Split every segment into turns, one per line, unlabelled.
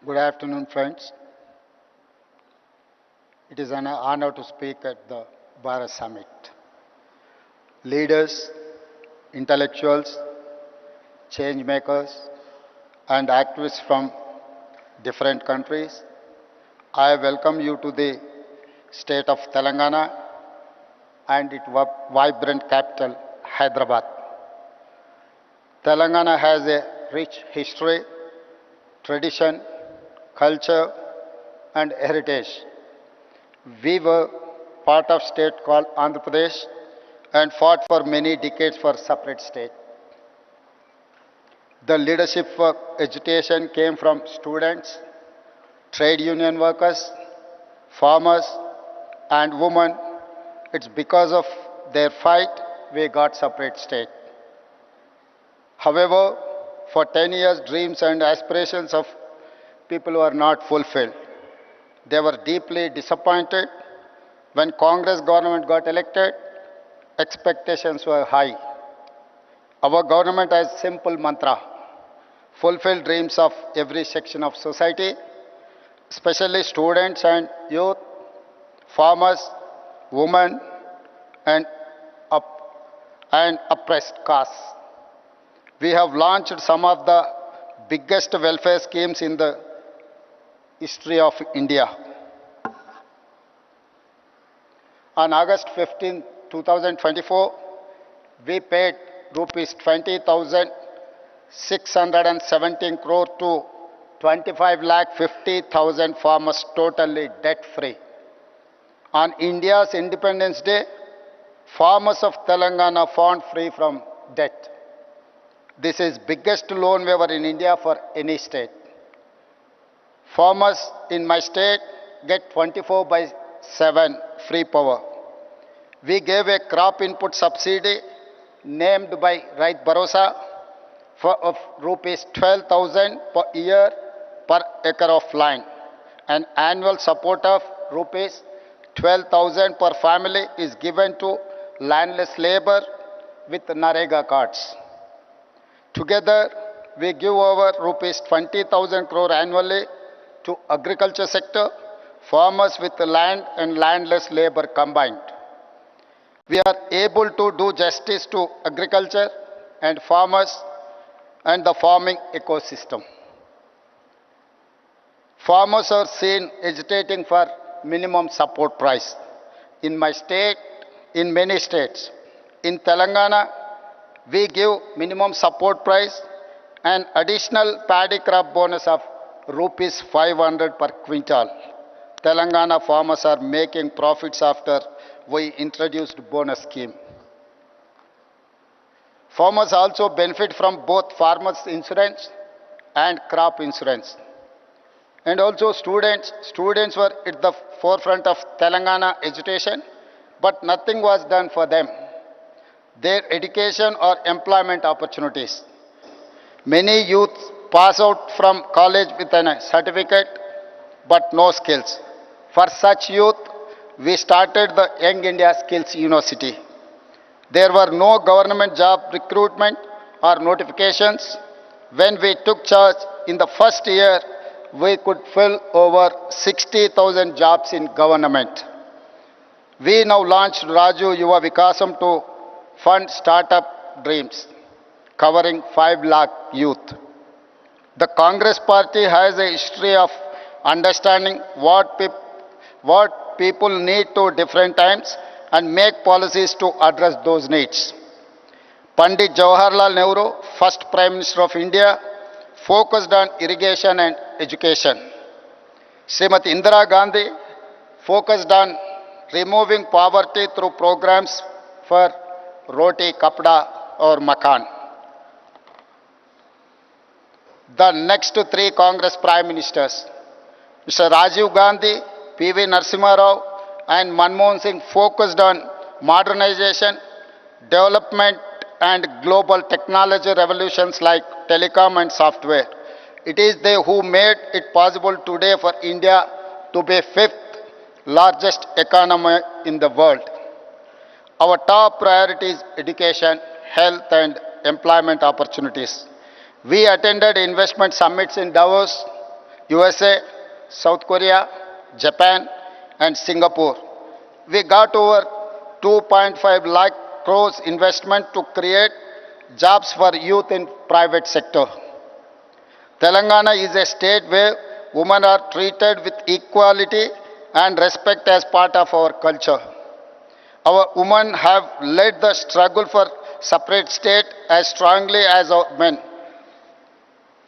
Good afternoon, friends. It is an honor to speak at the Bharat Summit. Leaders, intellectuals, change makers, and activists from different countries, I welcome you to the state of Telangana and its vibrant capital, Hyderabad. Telangana has a rich history, tradition, culture, and heritage. We were part of state called Andhra Pradesh and fought for many decades for separate state. The leadership for education came from students, trade union workers, farmers, and women. It's because of their fight we got separate state. However, for 10 years, dreams and aspirations of people were not fulfilled. They were deeply disappointed. When Congress government got elected, expectations were high. Our government has simple mantra: fulfill dreams of every section of society, especially students and youth, farmers, women, and, and oppressed castes. We have launched some of the biggest welfare schemes in the history of India. On August 15, 2024, we paid rupees 20,617 crore to 25,50,000 farmers totally debt-free. On India's Independence Day, farmers of Telangana found free from debt. This is biggest loan waiver in India for any state. Farmers in my state get 24/7 free power. We gave a crop input subsidy named by Right Bharosa of rupees 12,000 per year per acre of land. An annual support of rupees 12,000 per family is given to landless labor with Narega cards. Together, we give over rupees 20,000 crore annually to agriculture sector, farmers with land and landless labor combined. We are able to do justice to agriculture and farmers and the farming ecosystem. Farmers are seen agitating for minimum support price. In my state, in many states, in Telangana, we give minimum support price and additional paddy crop bonus of rupees 500 per quintal. Telangana farmers are making profits after we introduced bonus scheme. Farmers also benefit from both farmers insurance and crop insurance. And also students were at the forefront of Telangana education, but nothing was done for them. Their education or employment opportunities. Many youth pass out from college with a certificate but no skills. For such youth, we started the Young India Skills University. There were no government job recruitment or notifications. When we took charge in the first year, we could fill over 60,000 jobs in government. We now launched Raju Yuva Vikasam to fund startup dreams, covering 5 lakh youth. The Congress party has a history of understanding what people need to different times and make policies to address those needs. Pandit Jawaharlal Nehru, first Prime Minister of India, focused on irrigation and education. Srimati Indira Gandhi focused on removing poverty through programs for roti, kapda or makan. The next 3 Congress Prime Ministers, Mr. Rajiv Gandhi, P.V. Narasimha Rao and Manmohan Singh focused on modernization, development and global technology revolutions like telecom and software. It is they who made it possible today for India to be 5th largest economy in the world. Our top priority is education, health and employment opportunities. We attended investment summits in Davos, USA, South Korea, Japan, and Singapore. We got over 2.5 lakh crores investment to create jobs for youth in private sector. Telangana is a state where women are treated with equality and respect as part of our culture. Our women have led the struggle for separate state as strongly as our men.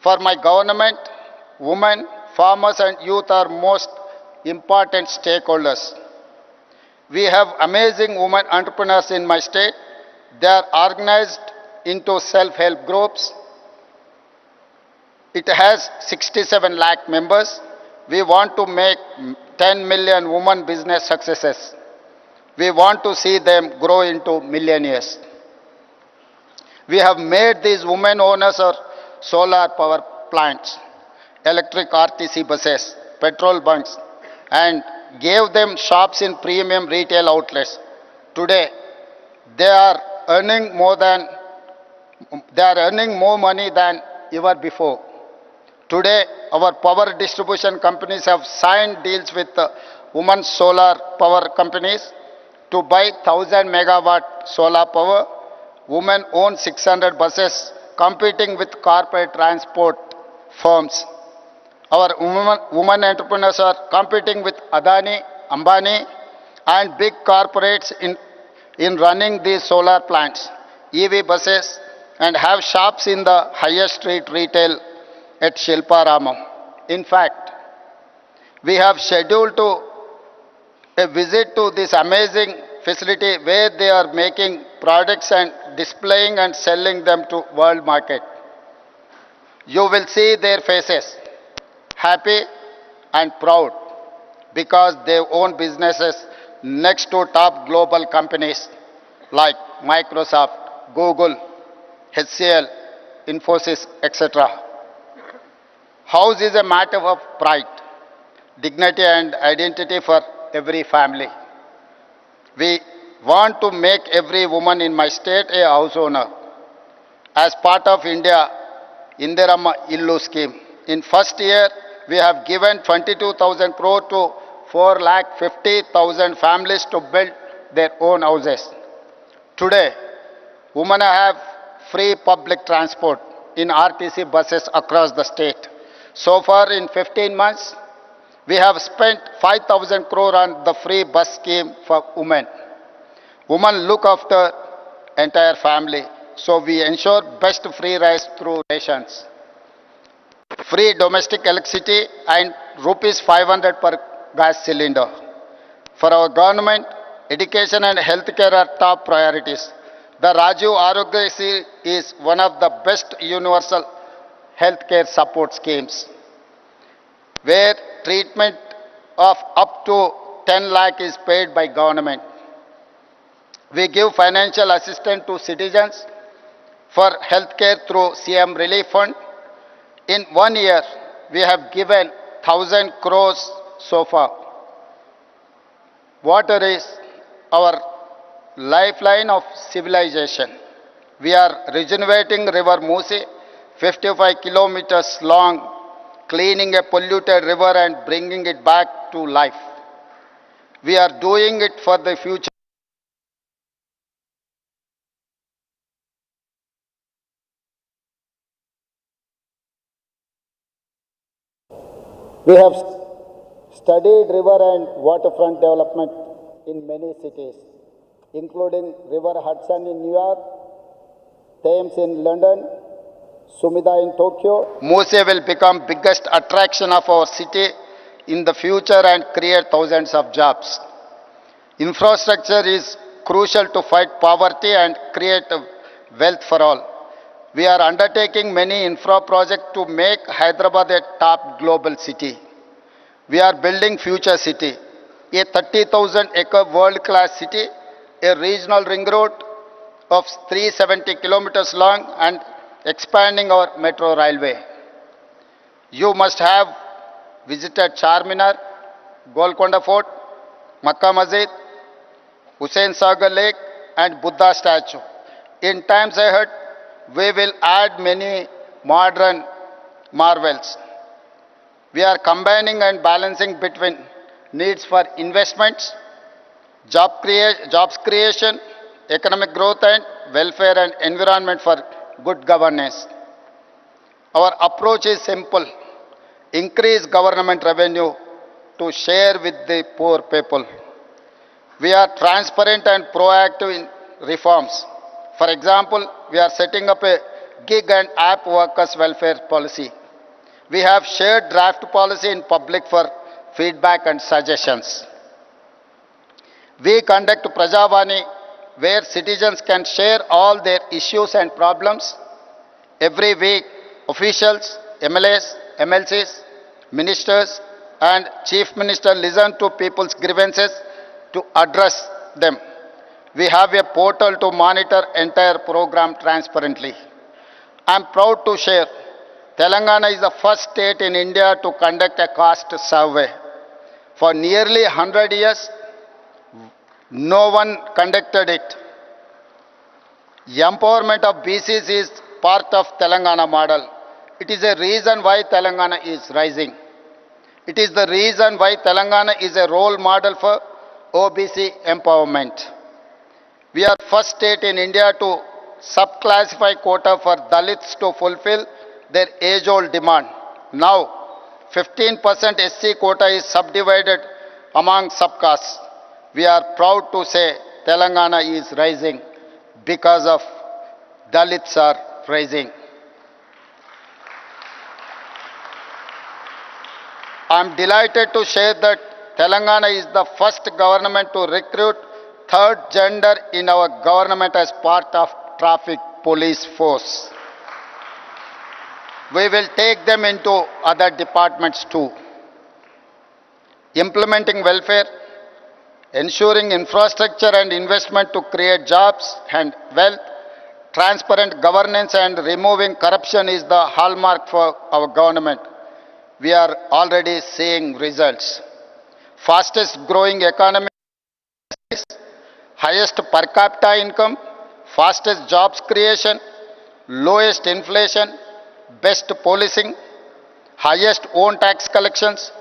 For my government, women, farmers and youth are most important stakeholders. We have amazing women entrepreneurs in my state. They are organized into self-help groups. It has 67 lakh members. We want to make 10 million women business successes. We want to see them grow into millionaires. We have made these women owners of solar power plants, electric RTC buses, petrol bunks, and gave them shops in premium retail outlets. Today, they are earning more money than ever before. Today, our power distribution companies have signed deals with women solar power companies to buy 1000 megawatt solar power. Women own 600 buses competing with corporate transport firms. Our women entrepreneurs are competing with Adani, Ambani and big corporates in running these solar plants, EV buses, and have shops in the highest street retail at Shilparamam. In fact, we have scheduled a visit to this amazing facility where they are making products and displaying and selling them to world market. You will see their faces, happy and proud, because they own businesses next to top global companies like Microsoft, Google, HCL, Infosys, etc. House is a matter of pride, dignity and identity for every family. We want to make every woman in my state a house owner. As part of India Indirama Illu scheme, in first year we have given 22,000 crore to 4,50,000 families to build their own houses. Today, women have free public transport in RTC buses across the state. So far in 15 months, we have spent 5,000 crore on the free bus scheme for women. Women look after entire family, so we ensure best free rice through rations. Free domestic electricity and rupees 500 per gas cylinder. For our government, education and healthcare are top priorities. The Rajiv Arogyasri is one of the best universal healthcare support schemes, where treatment of up to 10 lakh is paid by government. We give financial assistance to citizens for healthcare through CM Relief Fund. In 1 year, we have given 1,000 crores so far. Water is our lifeline of civilization. We are regenerating River Musi, 55 kilometers long, cleaning a polluted river and bringing it back to life. We are doing it for the future. We have studied river and waterfront development in many cities, including River Hudson in New York, Thames in London, Sumida in Tokyo. Muse will become biggest attraction of our city in the future and create thousands of jobs. Infrastructure is crucial to fight poverty and create wealth for all. We are undertaking many infra projects to make Hyderabad a top global city. We are building future city, a 30,000 acre world-class city, a regional ring road of 370 kilometers long and expanding our metro railway. You must have visited Charminar, Golconda Fort, Makkah Masjid, Hussain Sagar Lake and Buddha statue. In times ahead, we will add many modern marvels. We are combining and balancing between needs for investments, jobs creation, economic growth and welfare and environment for good governance. Our approach is simple. Increase government revenue to share with the poor people. We are transparent and proactive in reforms. For example, we are setting up a gig and app workers welfare policy. We have shared draft policy in public for feedback and suggestions. We conduct Prajavani where citizens can share all their issues and problems. Every week, officials, MLAs, MLCs, ministers and Chief Minister listen to people's grievances to address them. We have a portal to monitor entire program transparently. I am proud to share Telangana is the first state in India to conduct a caste survey. For nearly 100 years, no one conducted it. Empowerment of BCs is part of Telangana model. It is a reason why Telangana is rising. It is the reason why Telangana is a role model for OBC empowerment. We are first state in India to subclassify quota for Dalits to fulfill their age-old demand. Now, 15% SC quota is subdivided among subcastes. We are proud to say Telangana is rising because of Dalits are rising. I am delighted to share that Telangana is the first government to recruit third gender in our government as part of traffic police force. We will take them into other departments too. Implementing welfare, ensuring infrastructure and investment to create jobs and wealth, transparent governance and removing corruption is the hallmark for our government. We are already seeing results. Fastest growing economy, highest per capita income, fastest jobs creation, lowest inflation, best policing, highest own tax collections,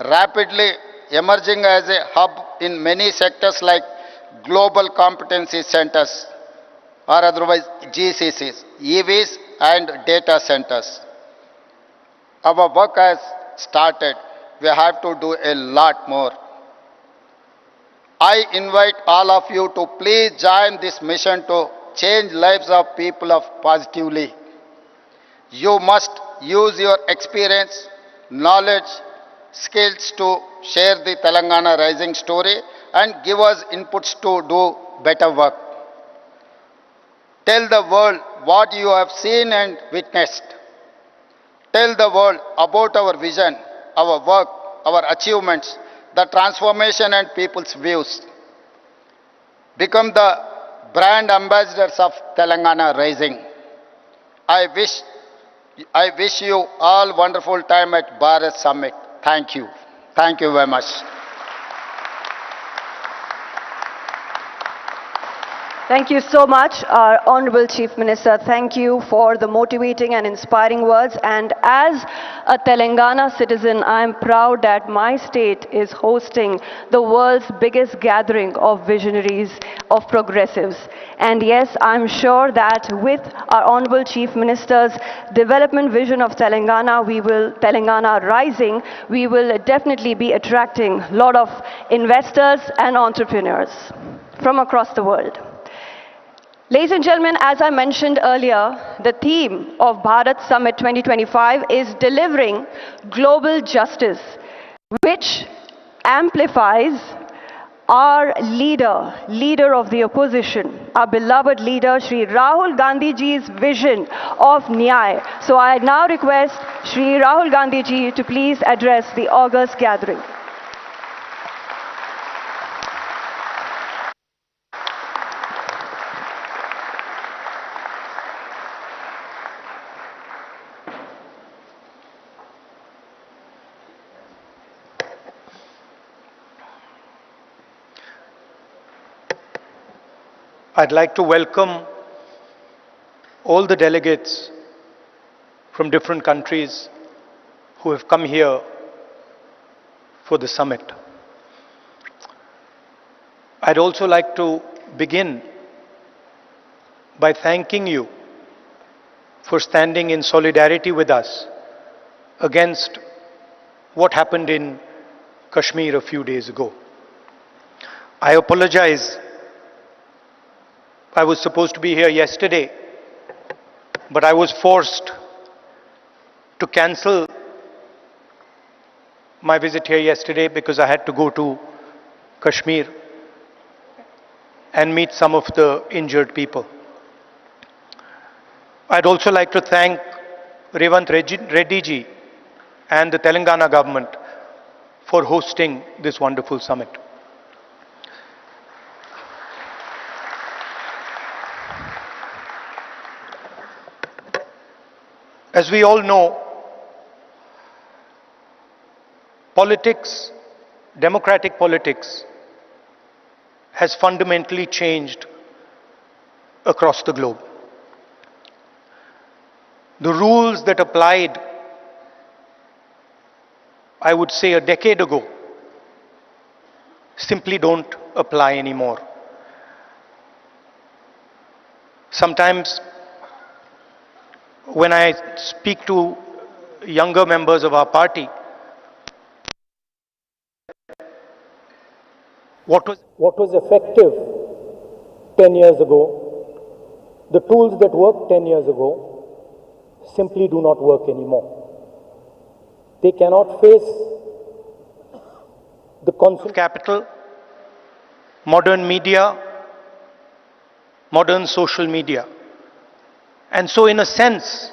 rapidly emerging as a hub in many sectors like global competency centers or otherwise GCCs, EVs and data centers. Our work has started. We have to do a lot more. I invite all of you to please join this mission to change lives of people of positively. You must use your experience, knowledge, skills to share the Telangana rising story and give us inputs to do better work. Tell the world what you have seen and witnessed. Tell the world about our vision, our work, our achievements, the transformation and people's views. Become the brand ambassadors of Telangana Rising. I wish you all wonderful time at Bharat Summit. Thank you. Thank you very much.
Thank you so much, our Honorable Chief Minister. Thank you for the motivating and inspiring words. And as a Telangana citizen, I am proud that my state is hosting the world's biggest gathering of visionaries, of progressives. And yes, I'm sure that with our Honorable Chief Minister's development vision of Telangana, Telangana rising, we will definitely be attracting a lot of investors and entrepreneurs from across the world. Ladies and gentlemen, as I mentioned earlier, the theme of Bharat Summit 2025 is delivering global justice, which amplifies our leader of the opposition, our beloved leader, Shri Rahul Gandhi ji's vision of Nyay. So I now request Shri Rahul Gandhi ji to please address the August gathering.
I'd like to welcome all the delegates from different countries who have come here for the summit. I'd also like to begin by thanking you for standing in solidarity with us against what happened in Kashmir a few days ago. I apologize. I was supposed to be here yesterday, but I was forced to cancel my visit here yesterday because I had to go to Kashmir and meet some of the injured people. I'd also like to thank Revanth Reddy ji and the Telangana government for hosting this wonderful summit. As we all know, politics, democratic politics, has fundamentally changed across the globe. The rules that applied, I would say, a decade ago, simply don't apply anymore. Sometimes, when I speak to younger members of our party, what was effective 10 years ago, the tools that worked 10 years ago, simply do not work anymore. They cannot face the concept of capital, modern media, modern social media. And so, in a sense,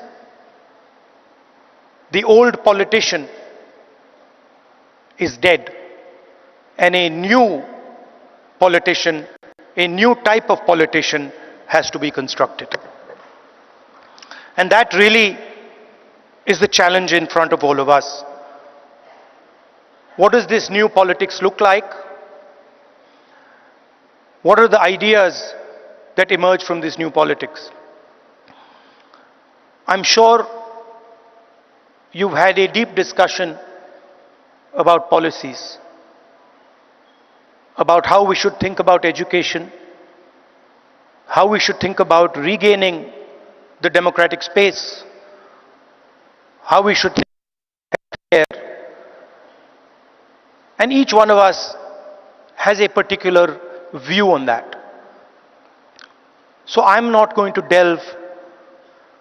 the old politician is dead, and a new politician, a new type of politician has to be constructed. And that really is the challenge in front of all of us. What does this new politics look like? What are the ideas that emerge from this new politics? I'm sure you've had a deep discussion about policies, about how we should think about education, how we should think about regaining the democratic space, how we should think about healthcare. And each one of us has a particular view on that. So I'm not going to delve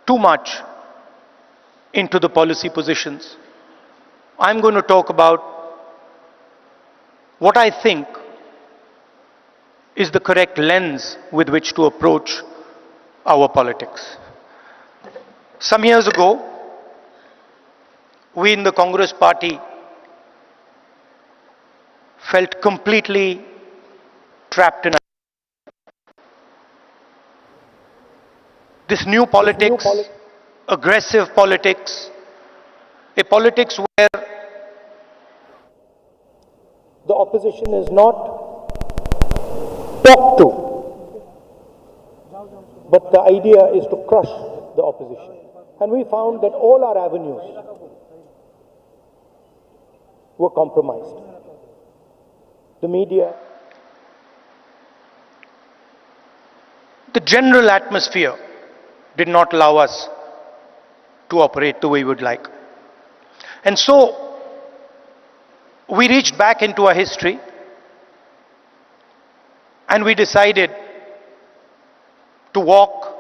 too much into the policy positions. I'm going to talk about what I think is the correct lens with which to approach our politics. Some years ago, we in the Congress party felt completely trapped in this new politics, aggressive politics, a politics where the opposition is not talked to, but the idea is to crush the opposition. And we found that all our avenues were compromised. The media, the general atmosphere did not allow us to operate the way we would like. And so, we reached back into our history and we decided to walk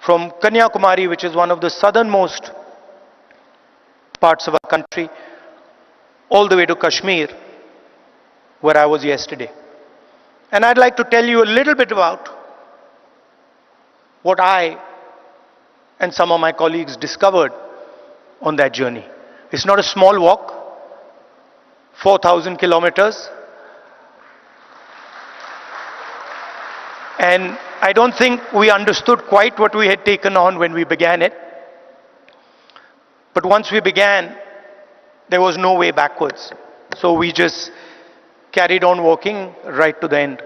from Kanyakumari, which is one of the southernmost parts of our country, all the way to Kashmir, where I was yesterday. And I'd like to tell you a little bit about what I and some of my colleagues discovered on that journey. It's not a small walk, 4,000 kilometers. And I don't think we understood quite what we had taken on when we began it. But once we began, there was no way backwards. So we just carried on walking right to the end.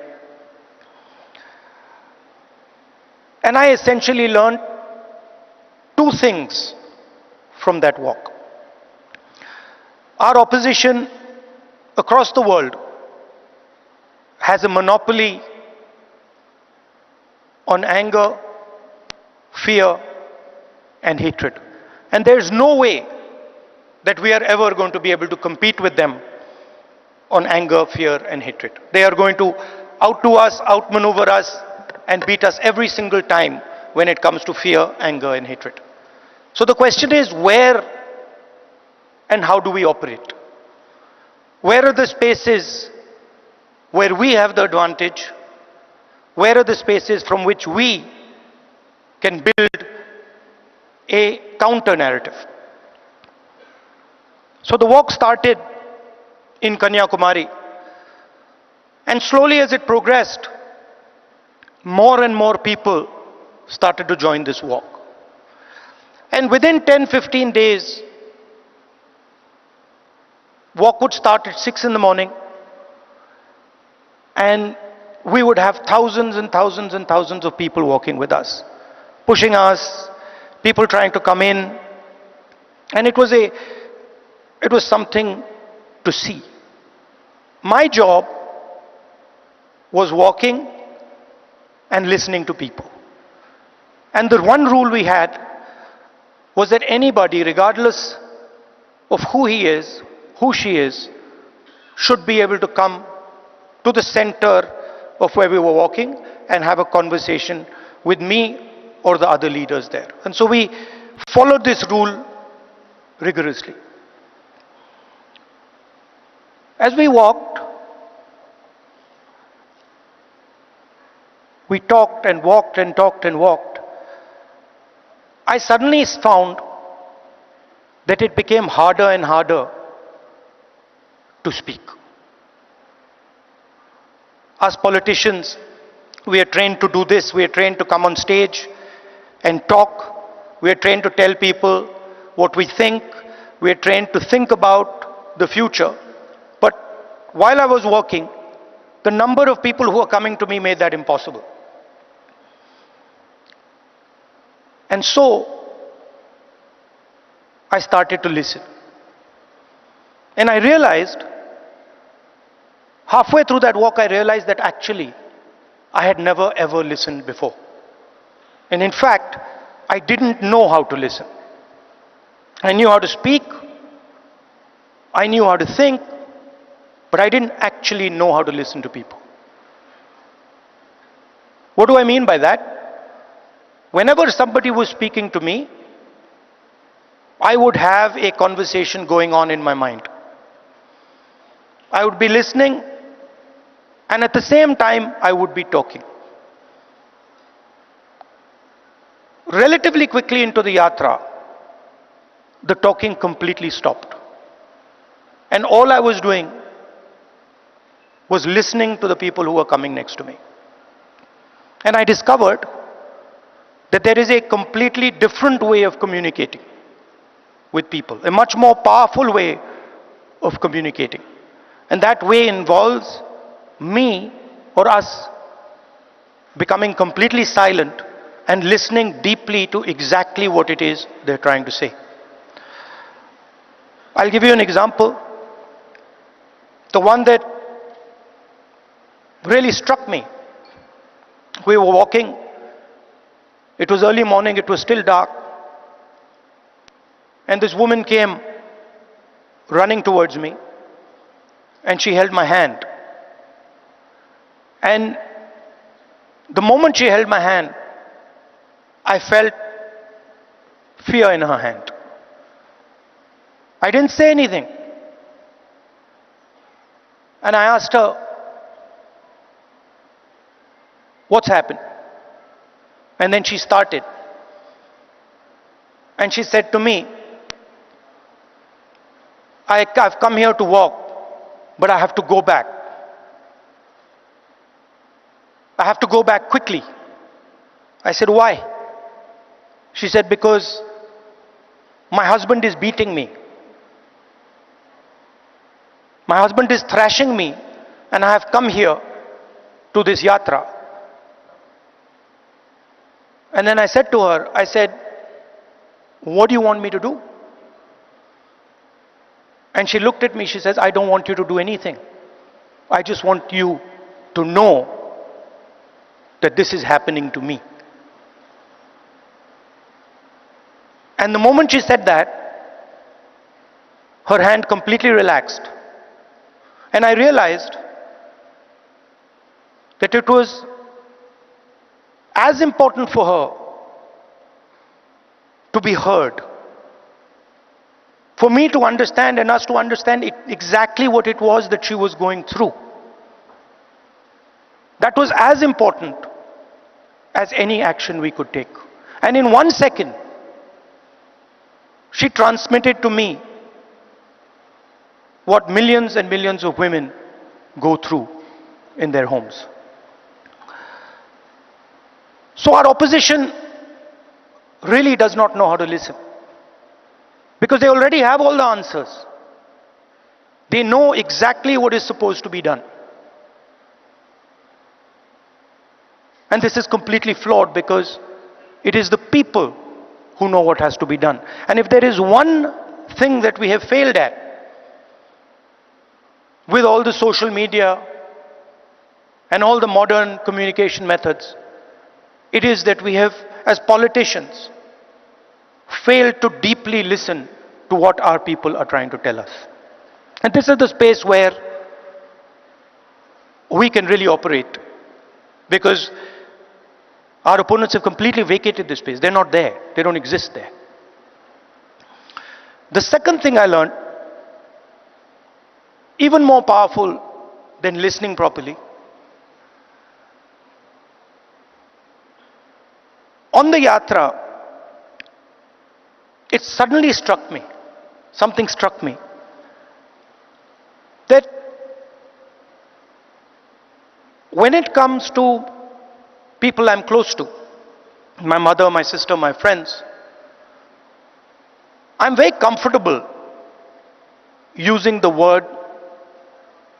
And I essentially learned two things from that walk. Our opposition across the world has a monopoly on anger, fear, and hatred. And there's no way that we are ever going to be able to compete with them on anger, fear, and hatred. They are going to outdo us, outmaneuver us, and beat us every single time when it comes to fear, anger, and hatred. So the question is, where and how do we operate? Where are the spaces where we have the advantage? Where are the spaces from which we can build a counter narrative? So the walk started in Kanyakumari, and slowly as it progressed, more and more people started to join this walk. And within 10-15 days, walk would start at 6 in the morning, and we would have thousands and thousands and thousands of people walking with us, pushing us, people trying to come in, and it was something to see. My job was walking and listening to people. And the one rule we had was that anybody, regardless of who he is, who she is, should be able to come to the center of where we were walking and have a conversation with me or the other leaders there. And so we followed this rule rigorously. As we walked, we talked and walked and talked and walked. I suddenly found that it became harder and harder to speak. Us politicians, we are trained to do this. We are trained to come on stage and talk. We are trained to tell people what we think. We are trained to think about the future. But while I was walking, the number of people who were coming to me made that impossible. And so I started to listen. And I realized, halfway through that walk, I realized that actually I had never ever listened before. And in fact, I didn't know how to listen. I knew how to speak, I knew how to think, but I didn't actually know how to listen to people. What do I mean by that? Whenever somebody was speaking to me, I would have a conversation going on in my mind. I would be listening, and at the same time, I would be talking. Relatively quickly into the yatra, the talking completely stopped. And all I was doing was listening to the people who were coming next to me. And I discovered that there is a completely different way of communicating with people, a much more powerful way of communicating. And that way involves me or us becoming completely silent and listening deeply to exactly what it is they're trying to say. I'll give you an example. The one that really struck me. We were walking. It was early morning, it was still dark. And this woman came running towards me, and she held my hand. And the moment she held my hand, I felt fear in her hand. I didn't say anything. And I asked her, "What's happened?" And then she started. And she said to me, I've come here to walk, but I have to go back. I have to go back quickly. I said, "Why?" She said, "Because my husband is beating me. My husband is thrashing me, and I have come here to this yatra." And then I said to her, I said, "What do you want me to do?" And she looked at me, she says, I don't want you to do anything. I just want you to know that this is happening to me. And the moment she said that, her hand completely relaxed. And I realized that it was as important for her to be heard, for me to understand and us to understand exactly what it was that she was going through. That was as important as any action we could take. And in 1 second, she transmitted to me what millions and millions of women go through in their homes. So our opposition really does not know how to listen, because they already have all the answers. They know exactly what is supposed to be done. And this is completely flawed, because it is the people who know what has to be done. And if there is one thing that we have failed at with all the social media and all the modern communication methods, it is that we have, as politicians, failed to deeply listen to what our people are trying to tell us. And this is the space where we can really operate, because our opponents have completely vacated this space. They're not there. They don't exist there. The second thing I learned, even more powerful than listening properly, on the yatra, it suddenly struck me, something struck me, that when it comes to people I'm close to, my mother, my sister, my friends, I'm very comfortable using the word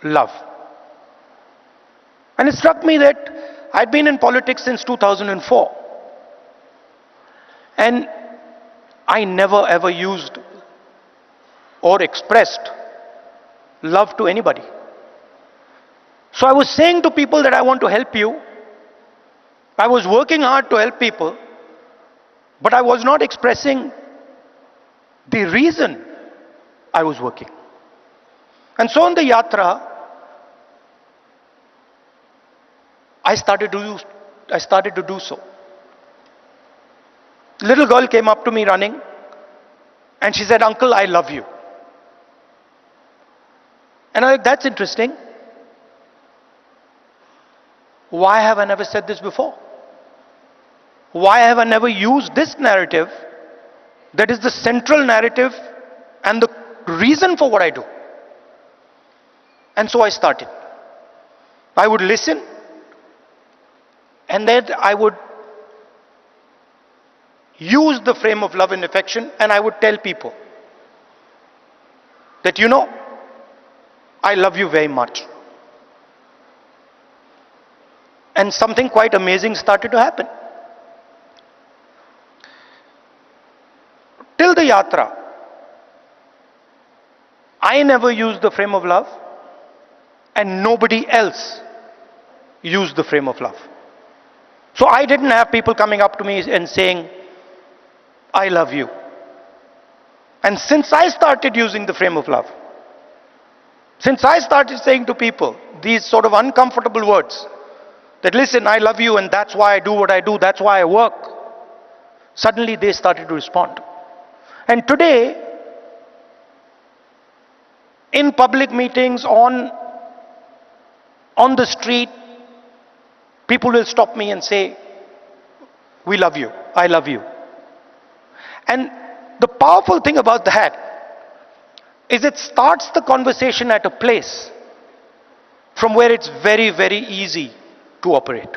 love. And it struck me that I'd been in politics since 2004. And I never ever used or expressed love to anybody. So I was saying to people that I want to help you. I was working hard to help people, but I was not expressing the reason I was working. And so on the yatra, I started to do so. Little girl came up to me running, and she said, "Uncle, I love you." And I was like, that's interesting. Why have I never said this before? Why have I never used this narrative that is the central narrative and the reason for what I do? And so I started. I would listen, and then I would use the frame of love and affection, and I would tell people that, you know, I love you very much. And something quite amazing started to happen. Till the yatra, I never used the frame of love, and nobody else used the frame of love. So I didn't have people coming up to me and saying, "I love you." And since I started using the frame of love, since I started saying to people these sort of uncomfortable words, that listen, I love you and that's why I do what I do, that's why I work, suddenly they started to respond. And today, in public meetings, on the street, people will stop me and say, "We love you, I love you." And the powerful thing about that is it starts the conversation at a place from where it's very, very easy to operate.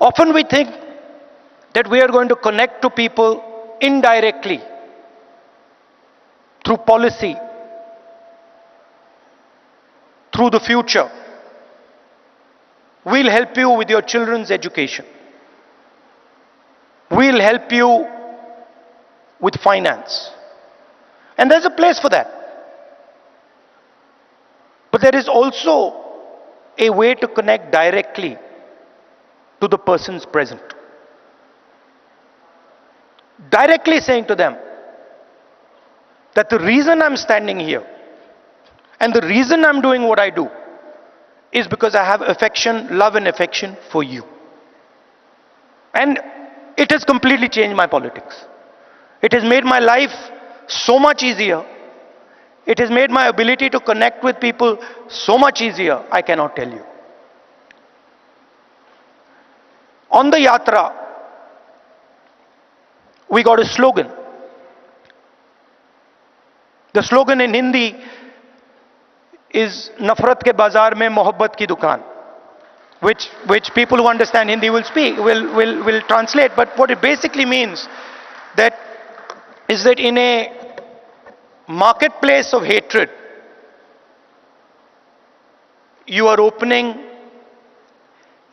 Often we think that we are going to connect to people indirectly through policy, through the future. We'll help you with your children's education. We'll help you with finance. And there's a place for that. there is also a way to connect directly to the persons present. Directly saying to them that the reason I'm standing here and the reason I'm doing what I do is because I have affection, love and affection for you. And it has completely changed my politics. It has made my life so much easier. It has made my ability to connect with people so much easier, I cannot tell you. On the yatra, we got a slogan. The slogan in Hindi is Nafrat ke bazaar mein mohabbat ki dukaan, which people who understand Hindi will translate. But what it basically means is that in a marketplace of hatred, you are opening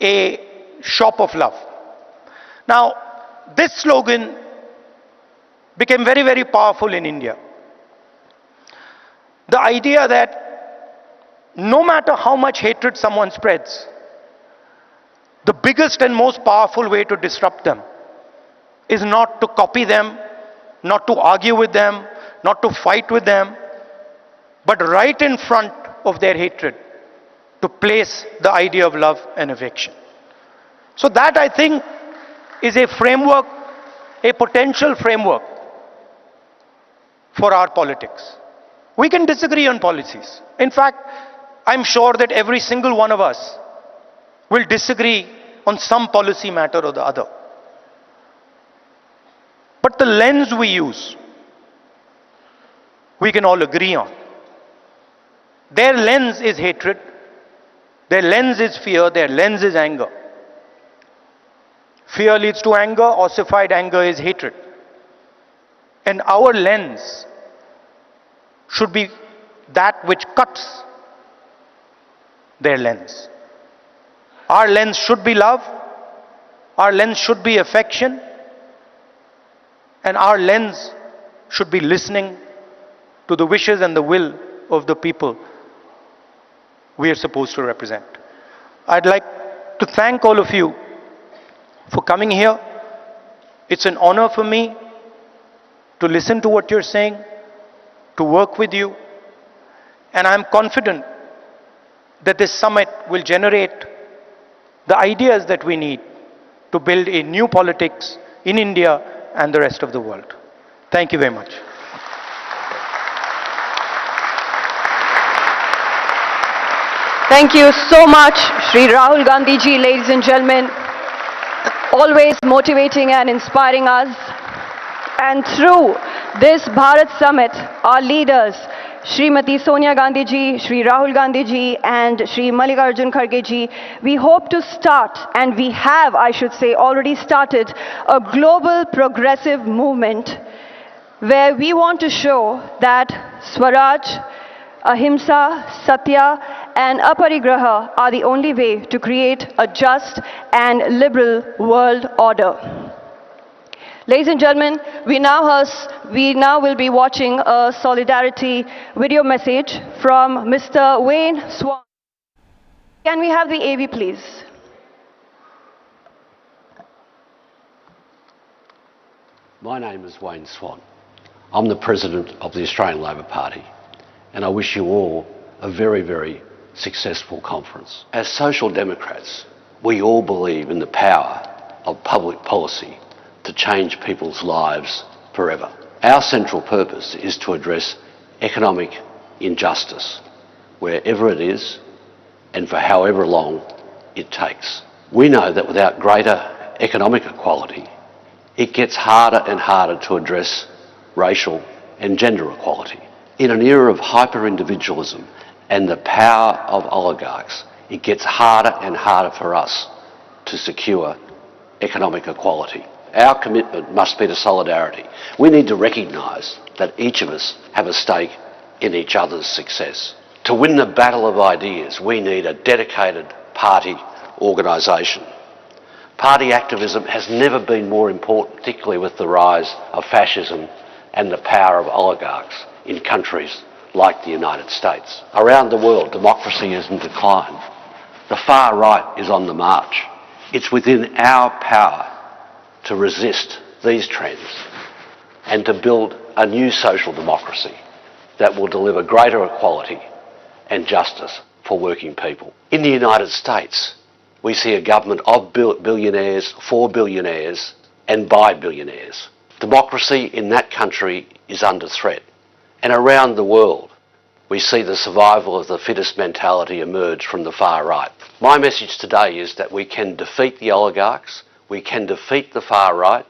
a shop of love. Now, this slogan became very, very powerful in India. The idea that no matter how much hatred someone spreads, the biggest and most powerful way to disrupt them is not to copy them, not to argue with them, not to fight with them, but right in front of their hatred, to place the idea of love and affection. So that, I think, is a framework, a potential framework for our politics. We can disagree on policies. In fact, I'm sure that every single one of us will disagree on some policy matter or the other. But the lens we use, we can all agree on. Their lens is hatred, their lens is fear, their lens is anger. Fear leads to anger, ossified anger is hatred. And our lens should be that which cuts their lens. Our lens should be love, our lens should be affection, and our lens should be listening to the wishes and the will of the people we are supposed to represent. I'd like to thank all of you for coming here. It's an honor for me to listen to what you're saying, to work with you, and I'm confident that this summit will generate the ideas that we need to build a new politics in India and the rest of the world. Thank you very much.
Thank you so much, Shri Rahul Gandhi ji, ladies and gentlemen, always motivating and inspiring us. And through this Bharat Summit, our leaders, Srimati Sonia Gandhi ji, Shri Rahul Gandhi ji, and Shri Mallikarjun Kharge ji, we hope to start, and we have, I should say, already started a global progressive movement where we want to show that Swaraj, Ahimsa, Satya, and Aparigraha are the only way to create a just and liberal world order. Ladies and gentlemen, we now will be watching a solidarity video message from Mr. Wayne Swan. Can we have the AV, please?
My name is Wayne Swan. I'm the President of the Australian Labor Party, and I wish you all a very, very successful conference. As Social Democrats, we all believe in the power of public policy to change people's lives forever. Our central purpose is to address economic injustice, wherever it is and for however long it takes. We know that without greater economic equality, it gets harder and harder to address racial and gender equality. In an era of hyper-individualism and the power of oligarchs, it gets harder and harder for us to secure economic equality. Our commitment must be to solidarity. We need to recognise that each of us have a stake in each other's success. To win the battle of ideas, we need a dedicated party organisation. Party activism has never been more important, particularly with the rise of fascism and the power of oligarchs in countries like the United States. Around the world, democracy is in decline. The far right is on the march. It's within our power to resist these trends and to build a new social democracy that will deliver greater equality and justice for working people. In the United States, we see a government of billionaires, for billionaires, and by billionaires. Democracy in that country is under threat. And around the world, we see the survival of the fittest mentality emerge from the far right. My message today is that we can defeat the oligarchs, we can defeat the far right,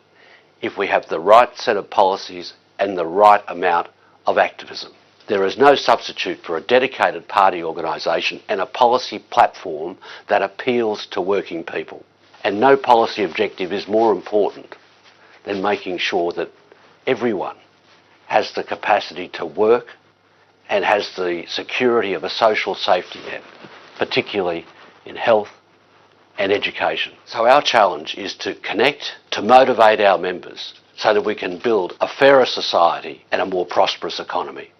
if we have the right set of policies and the right amount of activism. There is no substitute for a dedicated party organisation and a policy platform that appeals to working people. And no policy objective is more important than making sure that everyone has the capacity to work and has the security of a social safety net, particularly in health and education. So our challenge is to connect, to motivate our members so that we can build a fairer society and a more prosperous economy.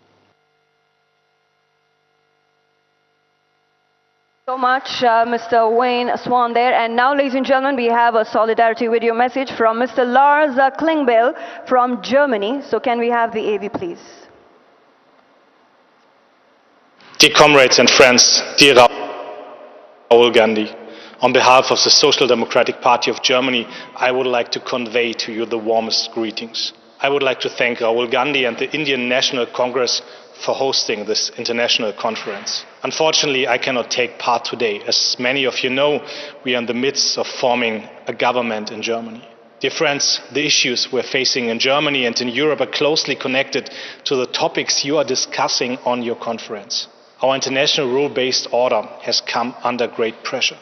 So much, Mr. Wayne Swan there. And now, ladies and gentlemen, we have a solidarity video message from Mr. Lars Klingbeil from Germany. So can we have the AV, please?
Dear comrades and friends, dear Rahul Gandhi, on behalf of the Social Democratic Party of Germany, I would like to convey to you the warmest greetings. I would like to thank Rahul Gandhi and the Indian National Congress for hosting this international conference. Unfortunately, I cannot take part today. As many of you know, we are in the midst of forming a government in Germany. Dear friends, the issues we're facing in Germany and in Europe are closely connected to the topics you are discussing on your conference. Our international rule-based order has come under great pressure.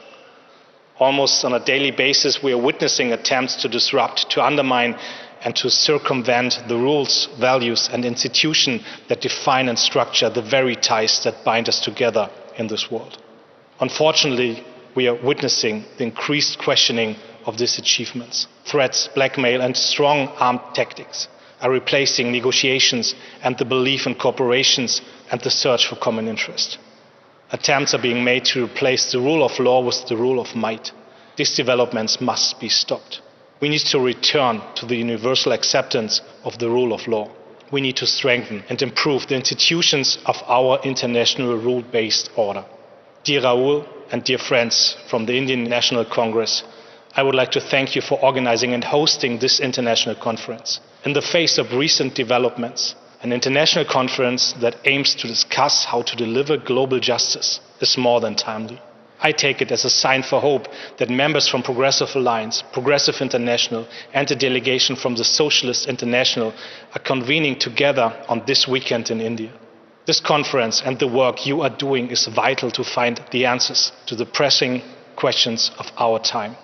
Almost on a daily basis, we are witnessing attempts to disrupt, to undermine, and to circumvent the rules, values, and institutions that define and structure the very ties that bind us together in this world. Unfortunately, we are witnessing the increased questioning of these achievements. Threats, blackmail, and strong armed tactics are replacing negotiations and the belief in corporations and the search for common interest. Attempts are being made to replace the rule of law with the rule of might. These developments must be stopped. We need to return to the universal acceptance of the rule of law. We need to strengthen and improve the institutions of our international rule-based order. Dear Rahul and dear friends from the Indian National Congress, I would like to thank you for organizing and hosting this international conference. In the face of recent developments, an international conference that aims to discuss how to deliver global justice is more than timely. I take it as a sign for hope that members from Progressive Alliance, Progressive International, and a delegation from the Socialist International are convening together on this weekend in India. This conference and the work you are doing is vital to find the answers to the pressing questions of our time.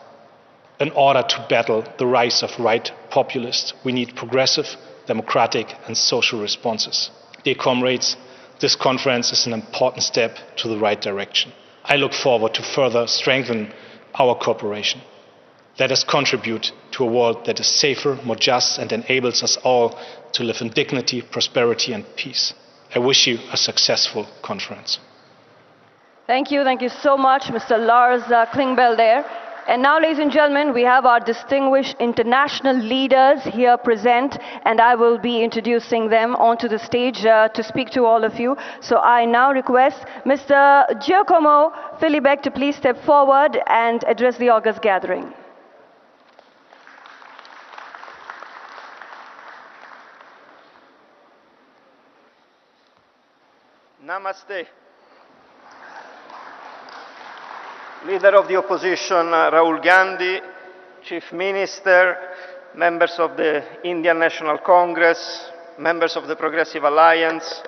In order to battle the rise of right populists, we need progressive, democratic, and social responses. Dear comrades, this conference is an important step to the right direction. I look forward to further strengthen our cooperation. Let us contribute to a world that is safer, more just, and enables us all to live in dignity, prosperity, and peace. I wish you a successful conference.
Thank you so much, Mr. Lars Klingbeil there. And now, ladies and gentlemen, we have our distinguished international leaders here present, and I will be introducing them onto the stage to speak to all of you. So I now request Mr. Giacomo Filibeck to please step forward and address the august gathering.
Namaste. Leader of the opposition, Rahul Gandhi, Chief Minister, members of the Indian National Congress, members of the Progressive Alliance,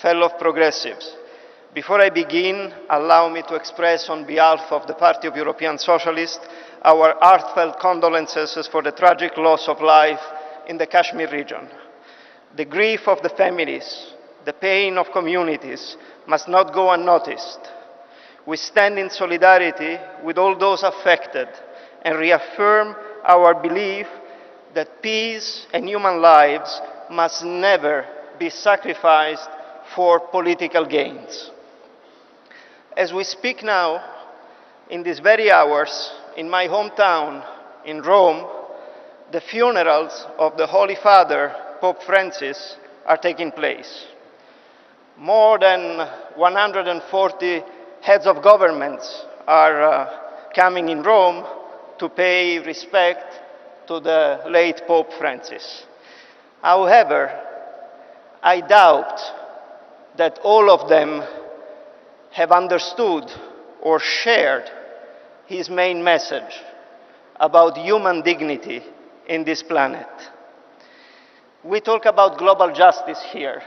fellow progressives. Before I begin, allow me to express on behalf of the Party of European Socialists our heartfelt condolences for the tragic loss of life in the Kashmir region. The grief of the families, the pain of communities must not go unnoticed. We stand in solidarity with all those affected and reaffirm our belief that peace and human lives must never be sacrificed for political gains. As we speak now, in these very hours, in my hometown, in Rome, the funerals of the Holy Father, Pope Francis, are taking place. More than 140 heads of governments are coming in Rome to pay respect to the late Pope Francis. However, I doubt that all of them have understood or shared his main message about human dignity in this planet. We talk about global justice here.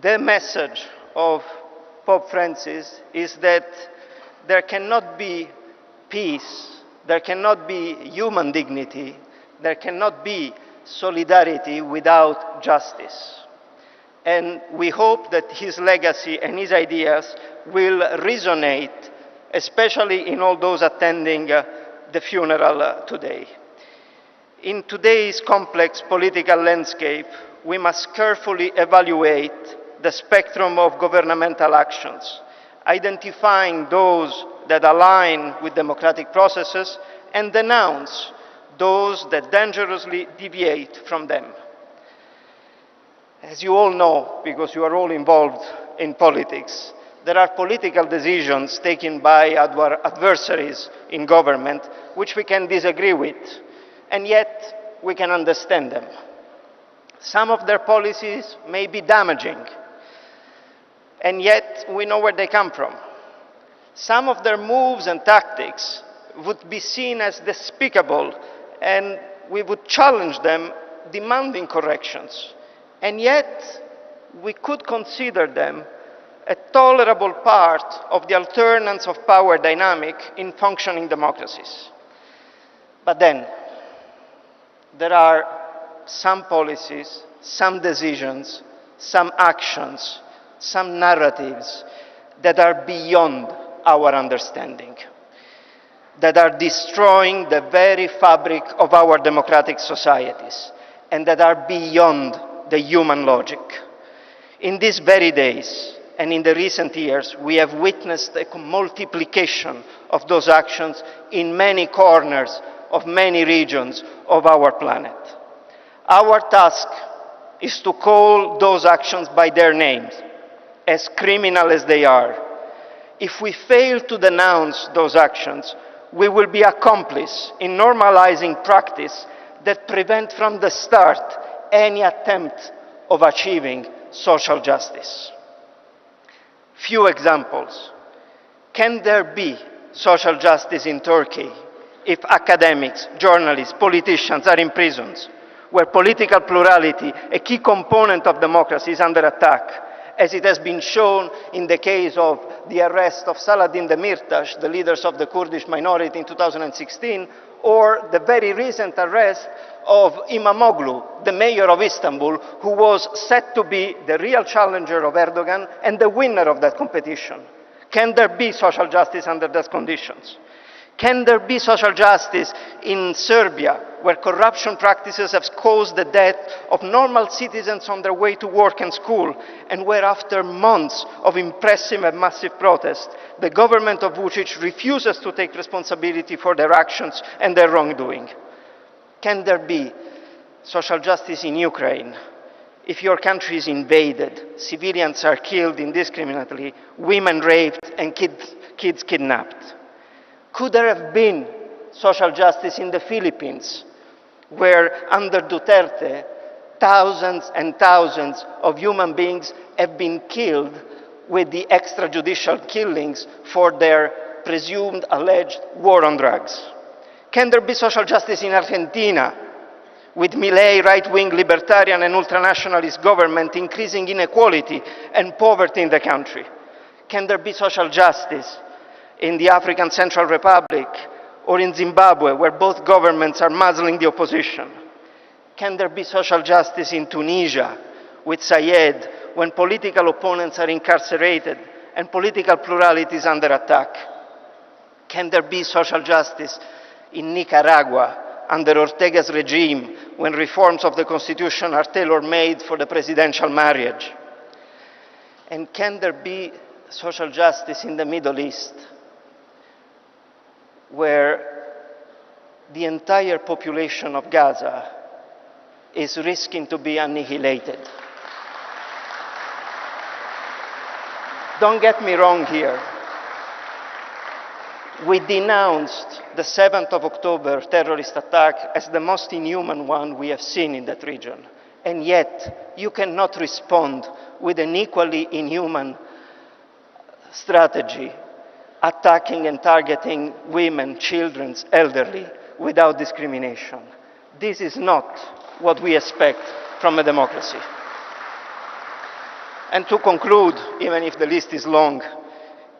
The message of Pope Francis is that there cannot be peace, there cannot be human dignity, there cannot be solidarity without justice. And we hope that his legacy and his ideas will resonate, especially in all those attending the funeral today. In today's complex political landscape, we must carefully evaluate the spectrum of governmental actions, identifying those that align with democratic processes and denounce those that dangerously deviate from them. As you all know, because you are all involved in politics, there are political decisions taken by our adversaries in government which we can disagree with, and yet we can understand them. Some of their policies may be damaging, and yet we know where they come from. Some of their moves and tactics would be seen as despicable, and we would challenge them, demanding corrections. And yet, we could consider them a tolerable part of the alternance of power dynamic in functioning democracies. But then, there are some policies, some decisions, some actions, some narratives that are beyond our understanding, that are destroying the very fabric of our democratic societies, and that are beyond the human logic. In these very days, and in the recent years, we have witnessed a multiplication of those actions in many corners of many regions of our planet. Our task is to call those actions by their names, as criminal as they are. If we fail to denounce those actions, we will be accomplice in normalizing practice that prevent from the start any attempt of achieving social justice. Few examples. Can there be social justice in Turkey if academics, journalists, politicians are in prisons, where political plurality, a key component of democracy, is under attack, as it has been shown in the case of the arrest of Saladin Demirtas, the leaders of the Kurdish minority in 2016, or the very recent arrest of Imamoglu, the mayor of Istanbul, who was said to be the real challenger of Erdogan and the winner of that competition. Can there be social justice under those conditions? Can there be social justice in Serbia, where corruption practices have caused the death of normal citizens on their way to work and school, and where after months of impressive and massive protest, the government of Vučić refuses to take responsibility for their actions and their wrongdoing? Can there be social justice in Ukraine? If your country is invaded, civilians are killed indiscriminately, women raped, and kids kidnapped. Could there have been social justice in the Philippines, where under Duterte, thousands and thousands of human beings have been killed with the extrajudicial killings for their presumed alleged war on drugs? Can there be social justice in Argentina, with Milei right-wing libertarian and ultranationalist government increasing inequality and poverty in the country? Can there be social justice in the African Central Republic or in Zimbabwe, where both governments are muzzling the opposition? Can there be social justice in Tunisia with Sayed, when political opponents are incarcerated and political plurality is under attack? Can there be social justice in Nicaragua under Ortega's regime, when reforms of the constitution are tailor-made for the presidential marriage? And can there be social justice in the Middle East, where the entire population of Gaza is risking to be annihilated? Don't get me wrong here. We denounced the 7th of October terrorist attack as the most inhuman one we have seen in that region. And yet, you cannot respond with an equally inhuman strategy, attacking and targeting women, children, elderly, without discrimination. This is not what we expect from a democracy. And to conclude, even if the list is long,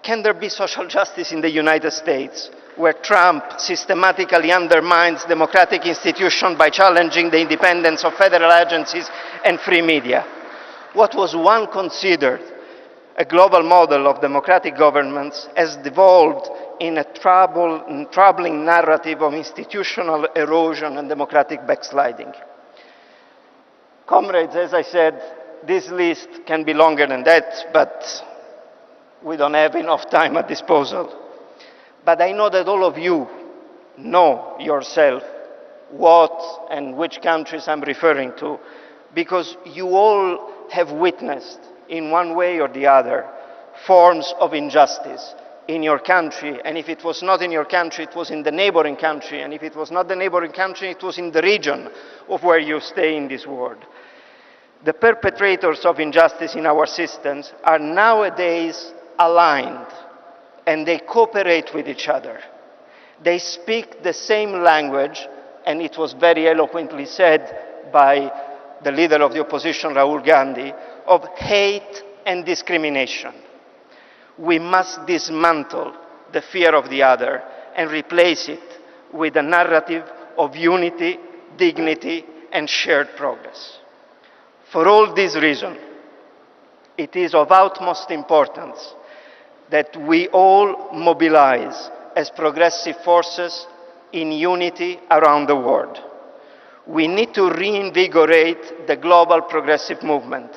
can there be social justice in the United States, where Trump systematically undermines democratic institutions by challenging the independence of federal agencies and free media? What was once considered a global model of democratic governments has devolved in a troubling narrative of institutional erosion and democratic backsliding. Comrades, as I said, this list can be longer than that, but we don't have enough time at disposal. But I know that all of you know yourself what and which countries I'm referring to, because you all have witnessed, in one way or the other, forms of injustice in your country. And if it was not in your country, it was in the neighboring country. And if it was not the neighboring country, it was in the region of where you stay in this world. The perpetrators of injustice in our systems are nowadays aligned, and they cooperate with each other. They speak the same language, and it was very eloquently said by the leader of the opposition, Rahul Gandhi, of hate and discrimination. We must dismantle the fear of the other and replace it with a narrative of unity, dignity, and shared progress. For all these reasons, it is of utmost importance that we all mobilize as progressive forces in unity around the world. We need to reinvigorate the global progressive movement,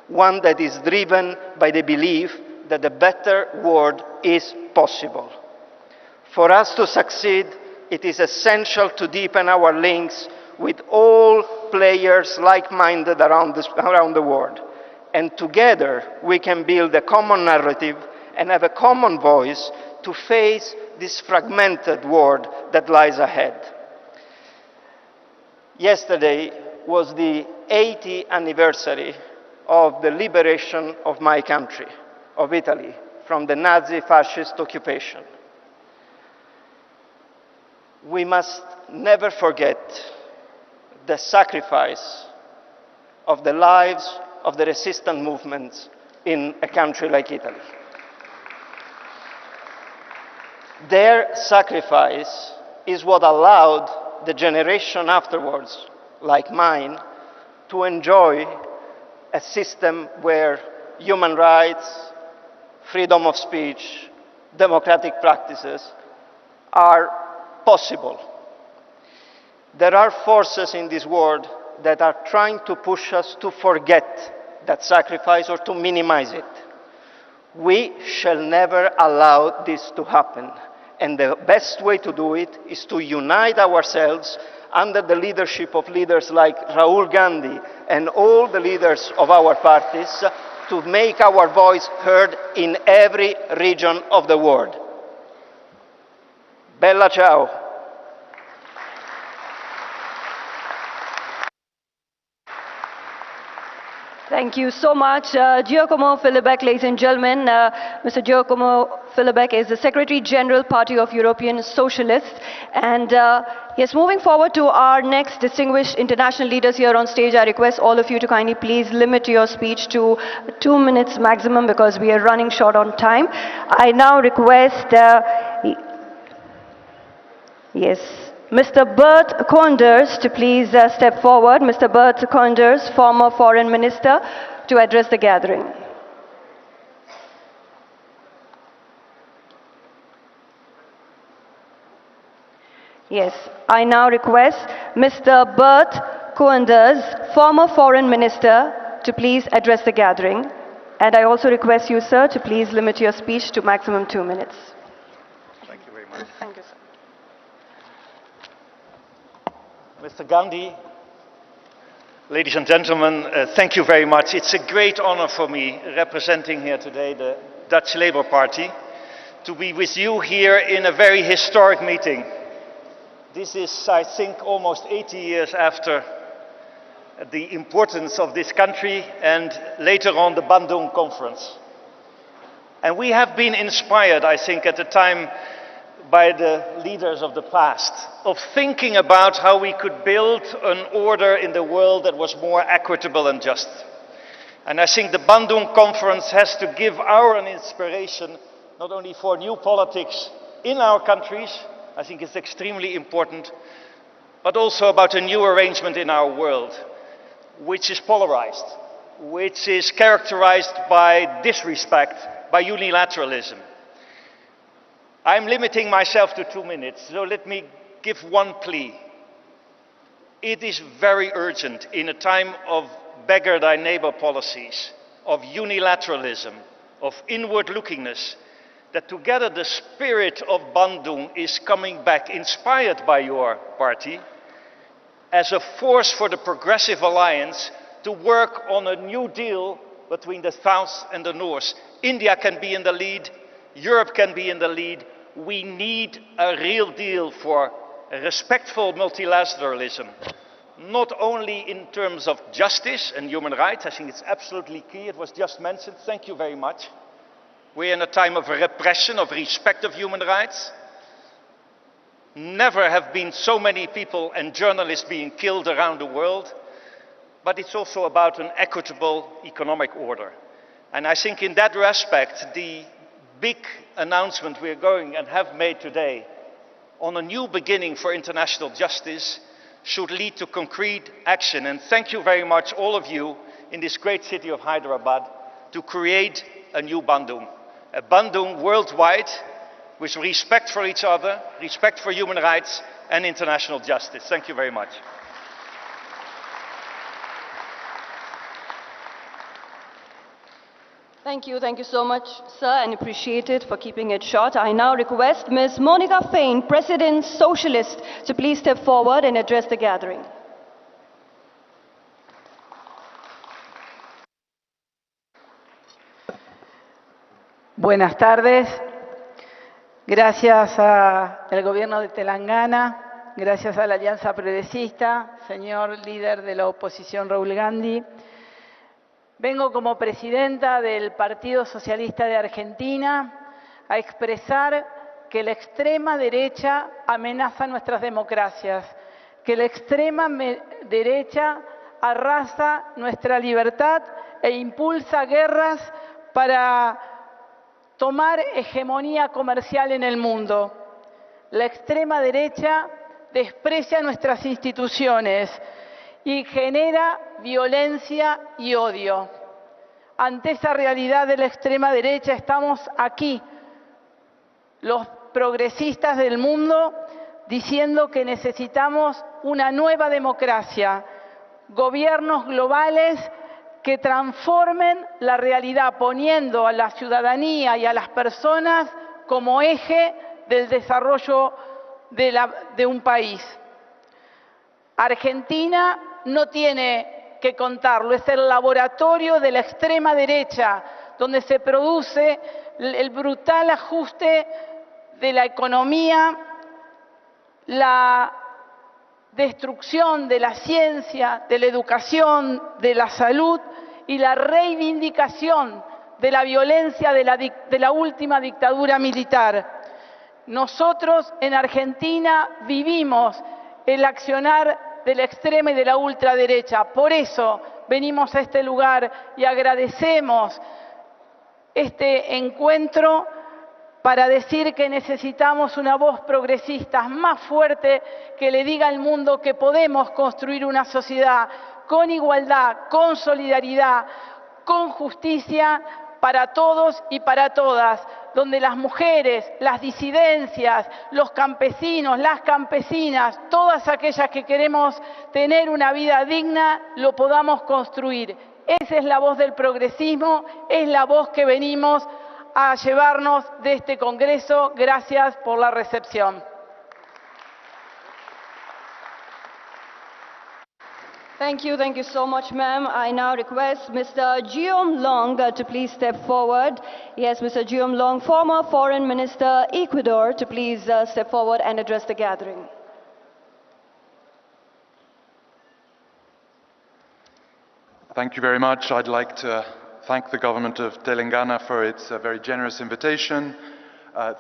one that is driven by the belief that a better world is possible. For us to succeed, it is essential to deepen our links with all players like-minded around the world. And together we can build a common narrative and have a common voice to face this fragmented world that lies ahead. Yesterday was the 80th anniversary of the liberation of my country, of Italy, from the Nazi fascist occupation. We must never forget the sacrifice of the lives of the resistance movements in a country like Italy. Their sacrifice is what allowed the generation afterwards, like mine, to enjoy a system where human rights, freedom of speech, democratic practices are possible. There are forces in this world that are trying to push us to forget that sacrifice or to minimize it. We shall never allow this to happen. And the best way to do it is to unite ourselves under the leadership of leaders like Rahul Gandhi and all the leaders of our parties to make our voice heard in every region of the world. Bella ciao.
Thank you so much. Giacomo Filibeck, ladies and gentlemen. Mr. Giacomo Filibeck is the Secretary General, Party of European Socialists. And yes, moving forward to our next distinguished international leaders here on stage, I request all of you to kindly please limit your speech to 2 minutes maximum because we are running short on time. I now request, yes, Mr. Bert Koenders to please step forward. Mr. Bert Koenders, former Foreign Minister, to address the gathering. Yes, I now request Mr. Bert Koenders, former Foreign Minister, to please address the gathering And I also request you, sir, to please limit your speech to maximum 2 minutes.
Thank you very much.
Thank you, sir.
Mr. Gandhi, ladies and gentlemen, thank you very much. It's a great honor for me, representing here today the Dutch Labour Party, to be with you here in a very historic meeting. This is, I think, almost 80 years after the importance of this country and later on the Bandung Conference. And we have been inspired, I think, at the time by the leaders of the past, of thinking about how we could build an order in the world that was more equitable and just. And I think the Bandung Conference has to give an inspiration, not only for new politics in our countries, I think it's extremely important, but also about a new arrangement in our world, which is polarized, which is characterized by disrespect, by unilateralism. I'm limiting myself to 2 minutes, so let me give one plea. It is very urgent in a time of beggar thy neighbor policies, of unilateralism, of inward lookingness, that together the spirit of Bandung is coming back, inspired by your party, as a force for the Progressive Alliance to work on a new deal between the South and the North. India can be in the lead, Europe can be in the lead. We need a real deal for respectful multilateralism, not only in terms of justice and human rights. I think it's absolutely key. It was just mentioned. Thank you very much. We're in a time of repression, of respect of human rights. Never have been so many people and journalists being killed around the world. But it's also about an equitable economic order. And I think in that respect, the big announcement we are going and have made today on a new beginning for international justice should lead to concrete action. And thank you very much, all of you, in this great city of Hyderabad, to create a new Bandung. A Bandung worldwide with respect for each other, respect for human rights and international justice. Thank you very much.
Thank you so much, sir, and appreciate it for keeping it short. I now request Ms. Monica Fain, President Socialist, to please step forward and address the gathering.
Buenas tardes. Gracias al gobierno de Telangana, gracias a la Alianza Progresista, señor líder de la oposición Rahul Gandhi. Vengo como presidenta del Partido Socialista de Argentina a expresar que la extrema derecha amenaza nuestras democracias, que la extrema derecha arrasa nuestra libertad e impulsa guerras para tomar hegemonía comercial en el mundo. La extrema derecha desprecia nuestras instituciones y genera violencia y odio. Ante esa realidad de la extrema derecha estamos aquí, los progresistas del mundo, diciendo que necesitamos una nueva democracia, gobiernos globales que transformen la realidad, poniendo a la ciudadanía y a las personas como eje del desarrollo de un país. Argentina no tiene que contarlo, es el laboratorio de la extrema derecha, donde se produce el brutal ajuste de la economía, la destrucción de la ciencia, de la educación, de la salud y la reivindicación de la violencia de la última dictadura militar. Nosotros en Argentina vivimos el accionar de la extrema y de la ultraderecha. Por eso venimos a este lugar y agradecemos este encuentro para decir que necesitamos una voz progresista más fuerte que le diga al mundo que podemos construir una sociedad con igualdad, con solidaridad, con justicia para todos y para todas, donde las mujeres, las disidencias, los campesinos, las campesinas, todas aquellas que queremos tener una vida digna, lo podamos construir. Esa es la voz del progresismo, es la voz que venimos a llevarnos de este Congreso. Gracias por la recepción.
Thank you so much, ma'am. I now request Mr. Geom Long to please step forward. Yes, Mr. Geom Long, former Foreign Minister, Ecuador, to please step forward and address the gathering.
Thank you very much. I'd like to thank the government of Telangana for its very generous invitation,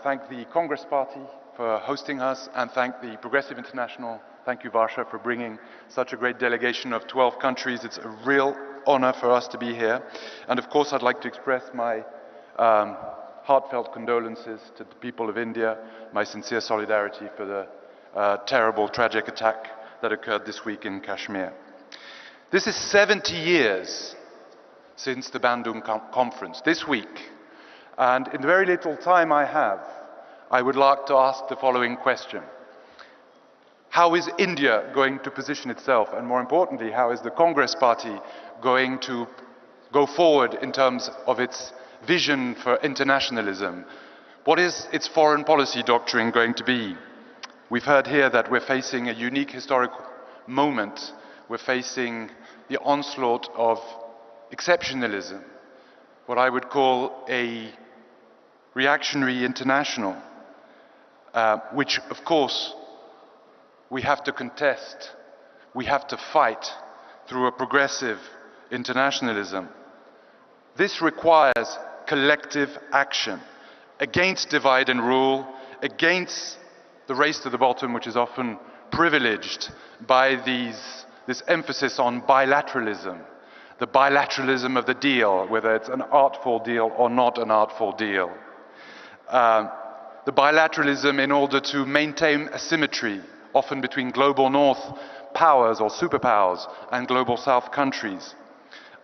thank the Congress Party for hosting us, and thank the Progressive International. Thank you, Varsha, for bringing such a great delegation of 12 countries. It's a real honor for us to be here. And of course, I'd like to express my heartfelt condolences to the people of India, my sincere solidarity for the terrible, tragic attack that occurred this week in Kashmir. This is 70 years since the Bandung conference, this week. And in the very little time I have, I would like to ask the following question. How is India going to position itself? And more importantly, how is the Congress Party going to go forward in terms of its vision for internationalism? What is its foreign policy doctrine going to be? We've heard here that we're facing a unique historical moment. We're facing the onslaught of exceptionalism, what I would call a reactionary international, which of course we have to contest, we have to fight through a progressive internationalism. This requires collective action against divide and rule, against the race to the bottom, which is often privileged by this emphasis on bilateralism, the bilateralism of the deal, whether it's an artful deal or not an artful deal. The bilateralism in order to maintain a symmetry, often between global north powers or superpowers and global south countries.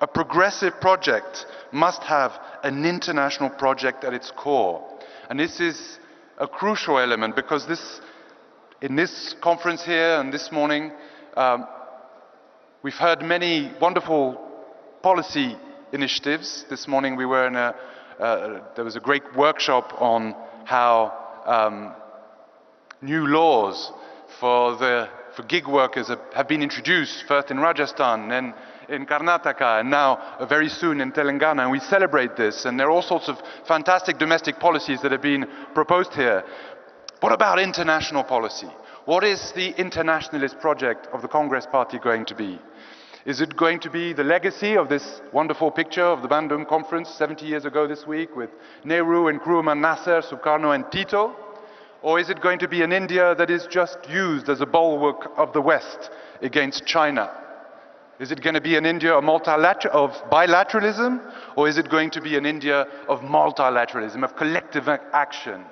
A progressive project must have an international project at its core. And this is a crucial element because in this conference here and this morning, we've heard many wonderful policy initiatives. This morning we were in there was a great workshop on how new laws for gig workers have been introduced, first in Rajasthan, then in Karnataka, and now very soon in Telangana, and we celebrate this, and there are all sorts of fantastic domestic policies that have been proposed here. What about international policy? What is the internationalist project of the Congress Party going to be? Is it going to be the legacy of this wonderful picture of the Bandung conference 70 years ago this week with Nehru, Nkrumah, Nasser, Sukarno and Tito? Or is it going to be an India that is just used as a bulwark of the West against China? Is it going to be an India of bilateralism? Or is it going to be an India of multilateralism, of collective action?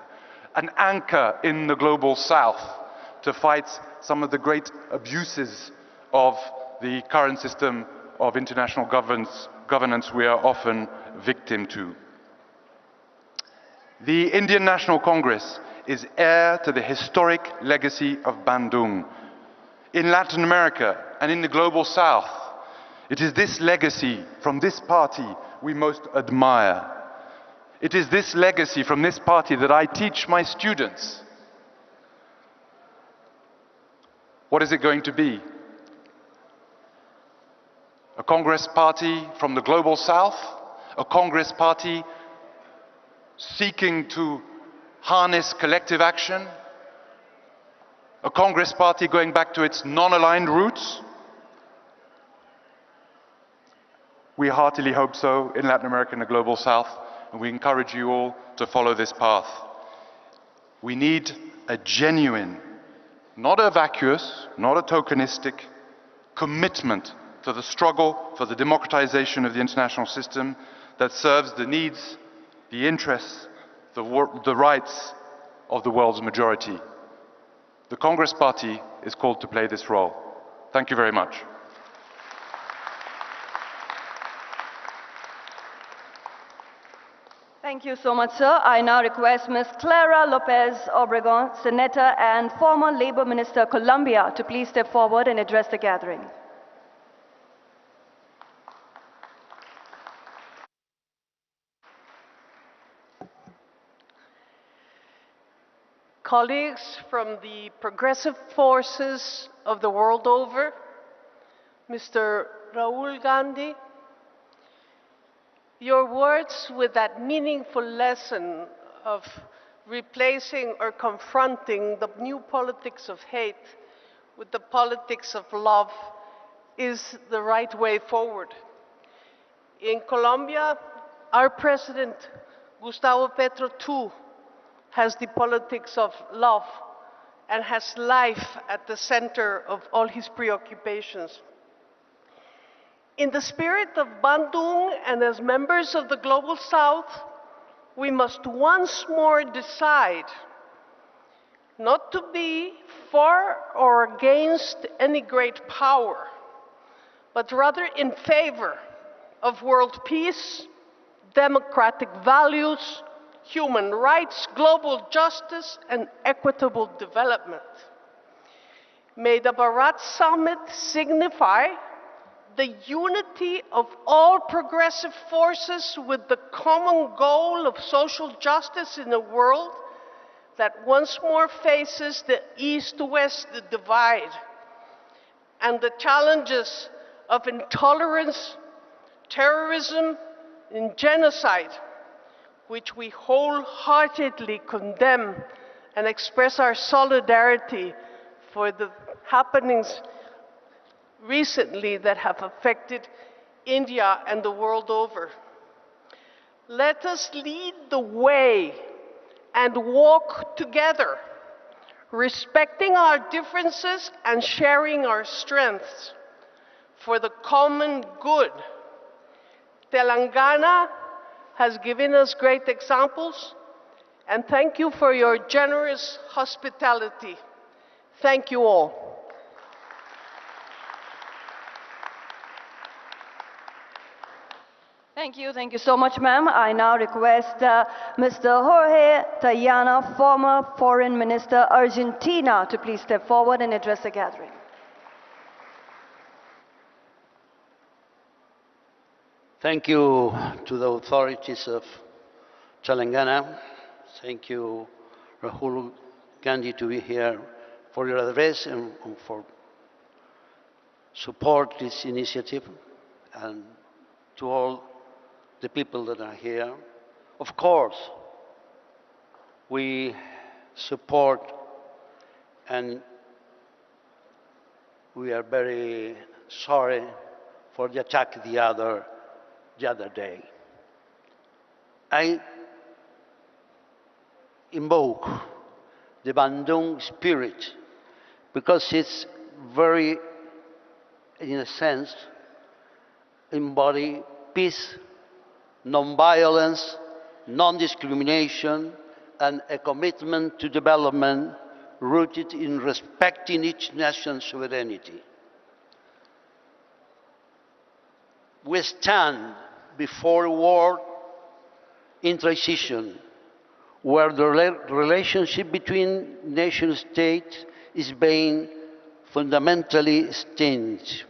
An anchor in the global South to fight some of the great abuses of the current system of international governance we are often victim to. The Indian National Congress is heir to the historic legacy of Bandung. In Latin America and in the global South, it is this legacy from this party we most admire. It is this legacy from this party that I teach my students. What is it going to be? A Congress party from the global South? A Congress party seeking to harness collective action? A Congress party going back to its non-aligned roots? We heartily hope so in Latin America and the global South, and we encourage you all to follow this path. We need a genuine, not a vacuous, not a tokenistic commitment to the struggle for the democratization of the international system that serves the needs, the interests, the rights of the world's majority. The Congress Party is called to play this role. Thank you very much.
Thank you so much, sir. I now request Ms. Clara Lopez Obregon, Senator and former Labor Minister, Colombia, to please step forward and address the gathering.
colleagues from the progressive forces of the world over, Mr. Rahul Gandhi, your words with that meaningful lesson of replacing or confronting the new politics of hate with the politics of love is the right way forward. In Colombia, our president, Gustavo Petro, too, has the politics of love and has life at the center of all his preoccupations. In the spirit of Bandung and as members of the Global South, we must once more decide not to be for or against any great power, but rather in favor of world peace, democratic values, human rights, global justice, and equitable development. May the Bharat Summit signify the unity of all progressive forces with the common goal of social justice in a world that once more faces the East-West divide and the challenges of intolerance, terrorism, and genocide, which we wholeheartedly condemn and express our solidarity for the happenings recently that have affected India and the world over. Let us lead the way and walk together, respecting our differences and sharing our strengths for the common good. Telangana has given us great examples, and thank you for your generous hospitality. Thank you all.
Thank you so much, ma'am. I now request Mr. Jorge Tayana, former Foreign Minister, Argentina, to please step forward and address the gathering.
Thank you to the authorities of Telangana. Thank you, Rahul Gandhi, to be here for your address and for support this initiative, and to all the people that are here. Of course, we support and we are very sorry for the attack the other day. I invoke the Bandung spirit because it's very, in a sense, embody peace, non-violence, non-discrimination, and a commitment to development rooted in respecting each nation's sovereignty. We stand before a world in transition, where the relationship between nation states is being fundamentally changed.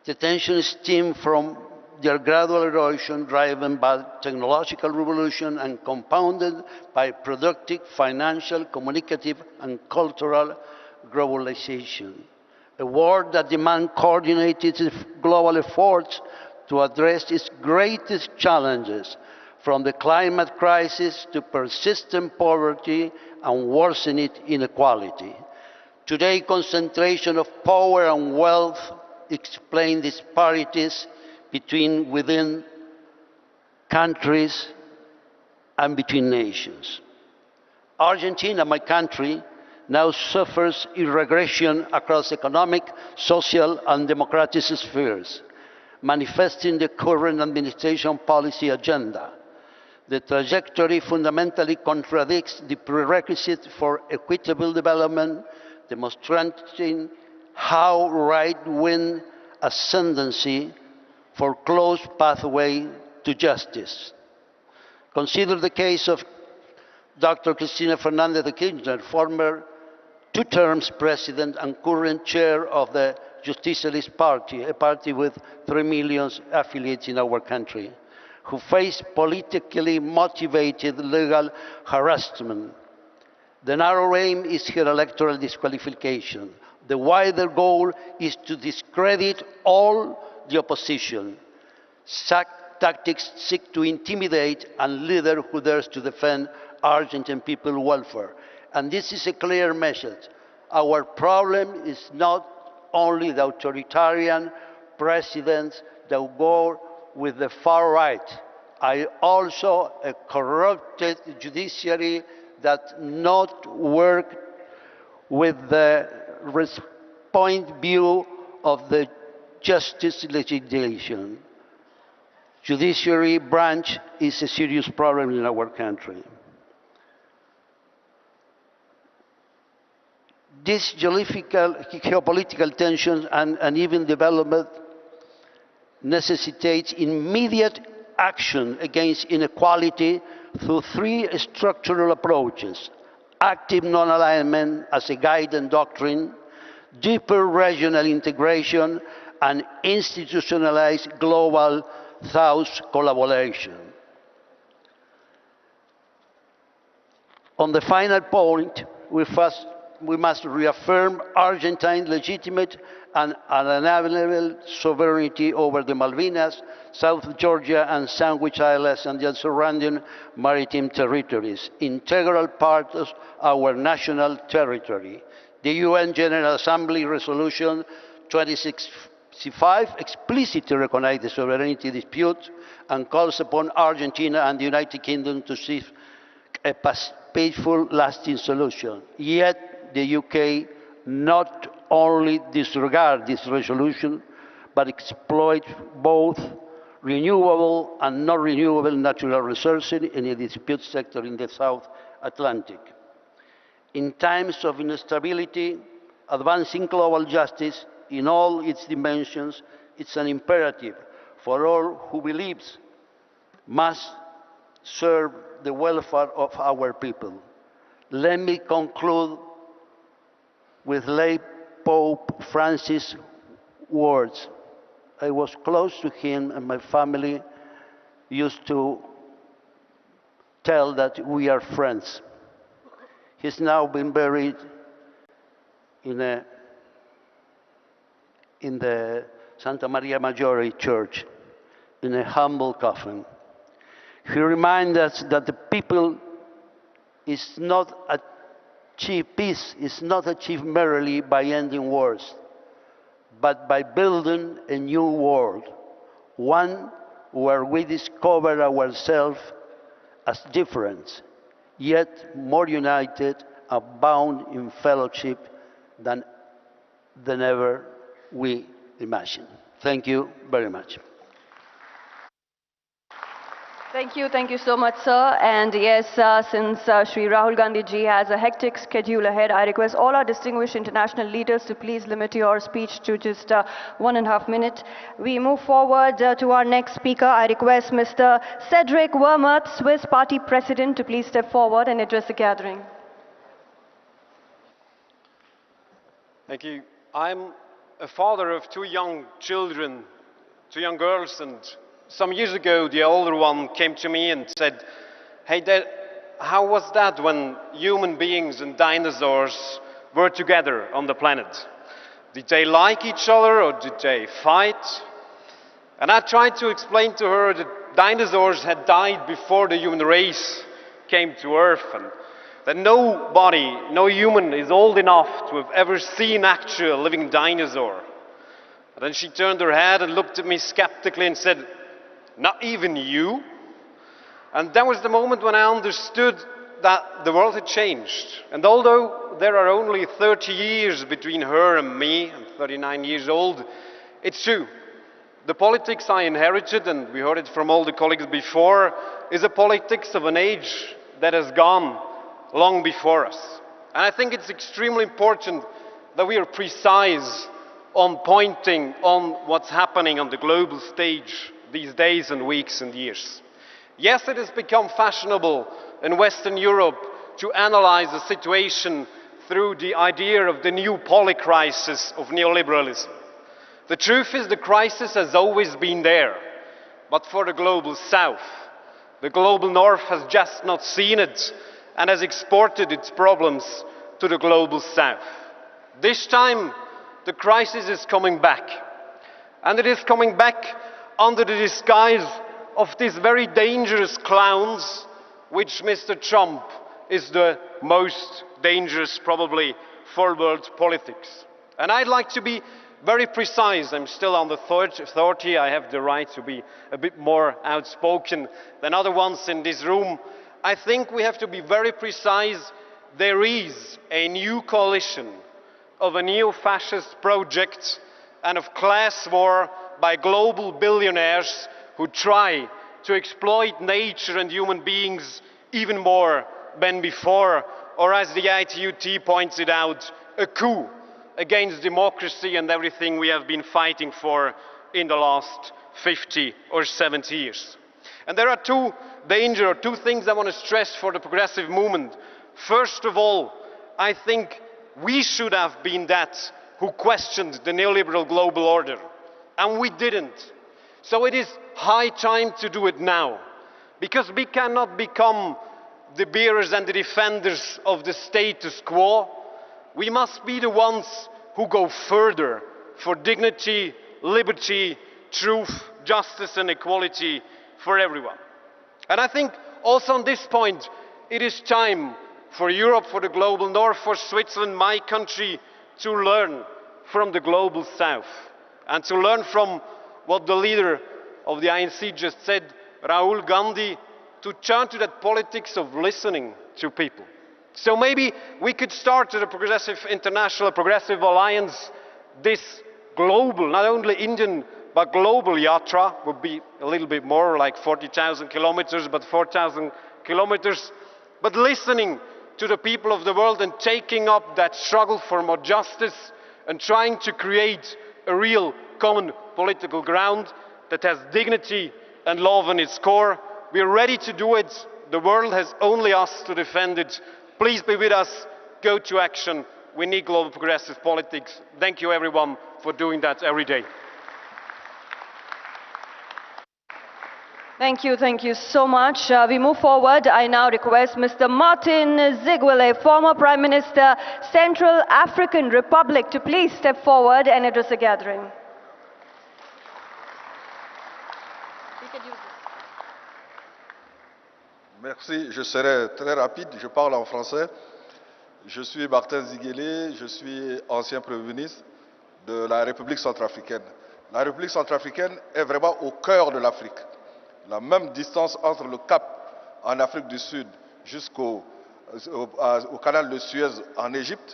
The tension stems from their gradual erosion driven by technological revolution and compounded by productive, financial, communicative, and cultural globalization. A world that demands coordinated global efforts to address its greatest challenges, from the climate crisis to persistent poverty and worsening inequality. Today, concentration of power and wealth explain disparities within countries and between nations. Argentina, my country, now suffers a regression across economic, social, and democratic spheres, manifesting the current administration policy agenda. The trajectory fundamentally contradicts the prerequisite for equitable development, demonstrating how right-wing ascendancy foreclosed pathway to justice. Consider the case of Dr. Cristina Fernández de Kirchner, former two-term president and current chair of the Justicialist Party, a party with 3 million affiliates in our country, who faced politically motivated legal harassment. The narrow aim is her electoral disqualification. The wider goal is to discredit all the opposition. Such tactics seek to intimidate a leader who dares to defend Argentine people's welfare. And this is a clear message. Our problem is not only the authoritarian presidents that go with the far right. I also a corrupted judiciary that not work with the point view of the justice legislation. Judiciary branch is a serious problem in our country. This geopolitical tension and uneven development necessitates immediate action against inequality through three structural approaches: active non-alignment as a guiding doctrine, deeper regional integration, and institutionalized global South collaboration. On the final point, we must reaffirm Argentine's legitimate and unalienable sovereignty over the Malvinas, South Georgia, and Sandwich Islands and their surrounding maritime territories, integral parts of our national territory. The UN General Assembly Resolution 2665 explicitly recognizes the sovereignty dispute and calls upon Argentina and the United Kingdom to seek a peaceful, lasting solution. Yet, the UK not only disregard this resolution, but exploit both renewable and non-renewable natural resources in the dispute sector in the South Atlantic. In times of instability, advancing global justice in all its dimensions is an imperative for all who believes must serve the welfare of our people. Let me conclude with late Pope Francis' words. I was close to him, and my family used to tell that we are friends. He's now been buried in the Santa Maria Maggiore church in a humble coffin. He reminds us that the people is not peace is not achieved merely by ending wars, but by building a new world, one where we discover ourselves as different, yet more united and bound in fellowship than ever we imagined. Thank you very much.
Thank you so much, sir. And yes, since Shri Rahul Gandhi ji has a hectic schedule ahead, I request all our distinguished international leaders to please limit your speech to just 1.5 minutes. We move forward to our next speaker. I request Mr. Cedric Wormuth, Swiss Party President, to please step forward and address the gathering.
Thank you. I'm a father of two young children, two young girls, and some years ago, the older one came to me and said, "Hey Dad, how was that when human beings and dinosaurs were together on the planet? Did they like each other or did they fight?" And I tried to explain to her that dinosaurs had died before the human race came to Earth, and that nobody, no human is old enough to have ever seen actual living dinosaur. And then she turned her head and looked at me skeptically and said, "Not even you?" And that was the moment when I understood that the world had changed. And although there are only 30 years between her and me, I'm 39 years old, it's true. The politics I inherited, and we heard it from all the colleagues before, is a politics of an age that has gone long before us. And I think it's extremely important that we are precise on pointing on what's happening on the global stage these days and weeks and years. Yes, it has become fashionable in Western Europe to analyze the situation through the idea of the new polycrisis of neoliberalism. The truth is the crisis has always been there, but for the global South. The global North has just not seen it, and has exported its problems to the global south. This time, the crisis is coming back. And it is coming back under the disguise of these very dangerous clowns, which Mr. Trump is the most dangerous probably for world politics. And I'd like to be very precise. I'm still on the 30. I have the right to be a bit more outspoken than other ones in this room. I think we have to be very precise. There is a new coalition of a neo-fascist project and of class war by global billionaires who try to exploit nature and human beings even more than before, or as the ITUT points it out, a coup against democracy and everything we have been fighting for in the last 50 or 70 years. And there are two things I want to stress for the progressive movement. First of all, I think we should have been that who questioned the neoliberal global order, and we didn't. So it is high time to do it now, because we cannot become the bearers and the defenders of the status quo. We must be the ones who go further for dignity, liberty, truth, justice and equality for everyone. And I think also on this point, it is time for Europe, for the global north, for Switzerland, my country, to learn from the global south and to learn from what the leader of the INC just said, Rahul Gandhi, to turn to that politics of listening to people. So maybe we could start at a progressive international, progressive alliance, this global, not only Indian, but global yatra would be a little bit more like 40,000 kilometers, but 4,000 kilometers, but listening to the people of the world and taking up that struggle for more justice and trying to create a real common political ground that has dignity and love in its core. We are ready to do it. The world has only us to defend it. Please be with us. Go to action. We need global progressive politics. Thank you everyone for doing that every day.
Thank you so much. We move forward. I now request Mr. Martin Ziguele, former Prime Minister, Central African Republic, to please step forward and address the gathering.
Merci, je serai très rapide, je parle en français. Je suis Martin Ziguele, je suis ancien Premier ministre de la République centrafricaine. La République centrafricaine est vraiment au cœur de l'Afrique. La même distance entre le Cap en Afrique du Sud jusqu'au canal de Suez en Égypte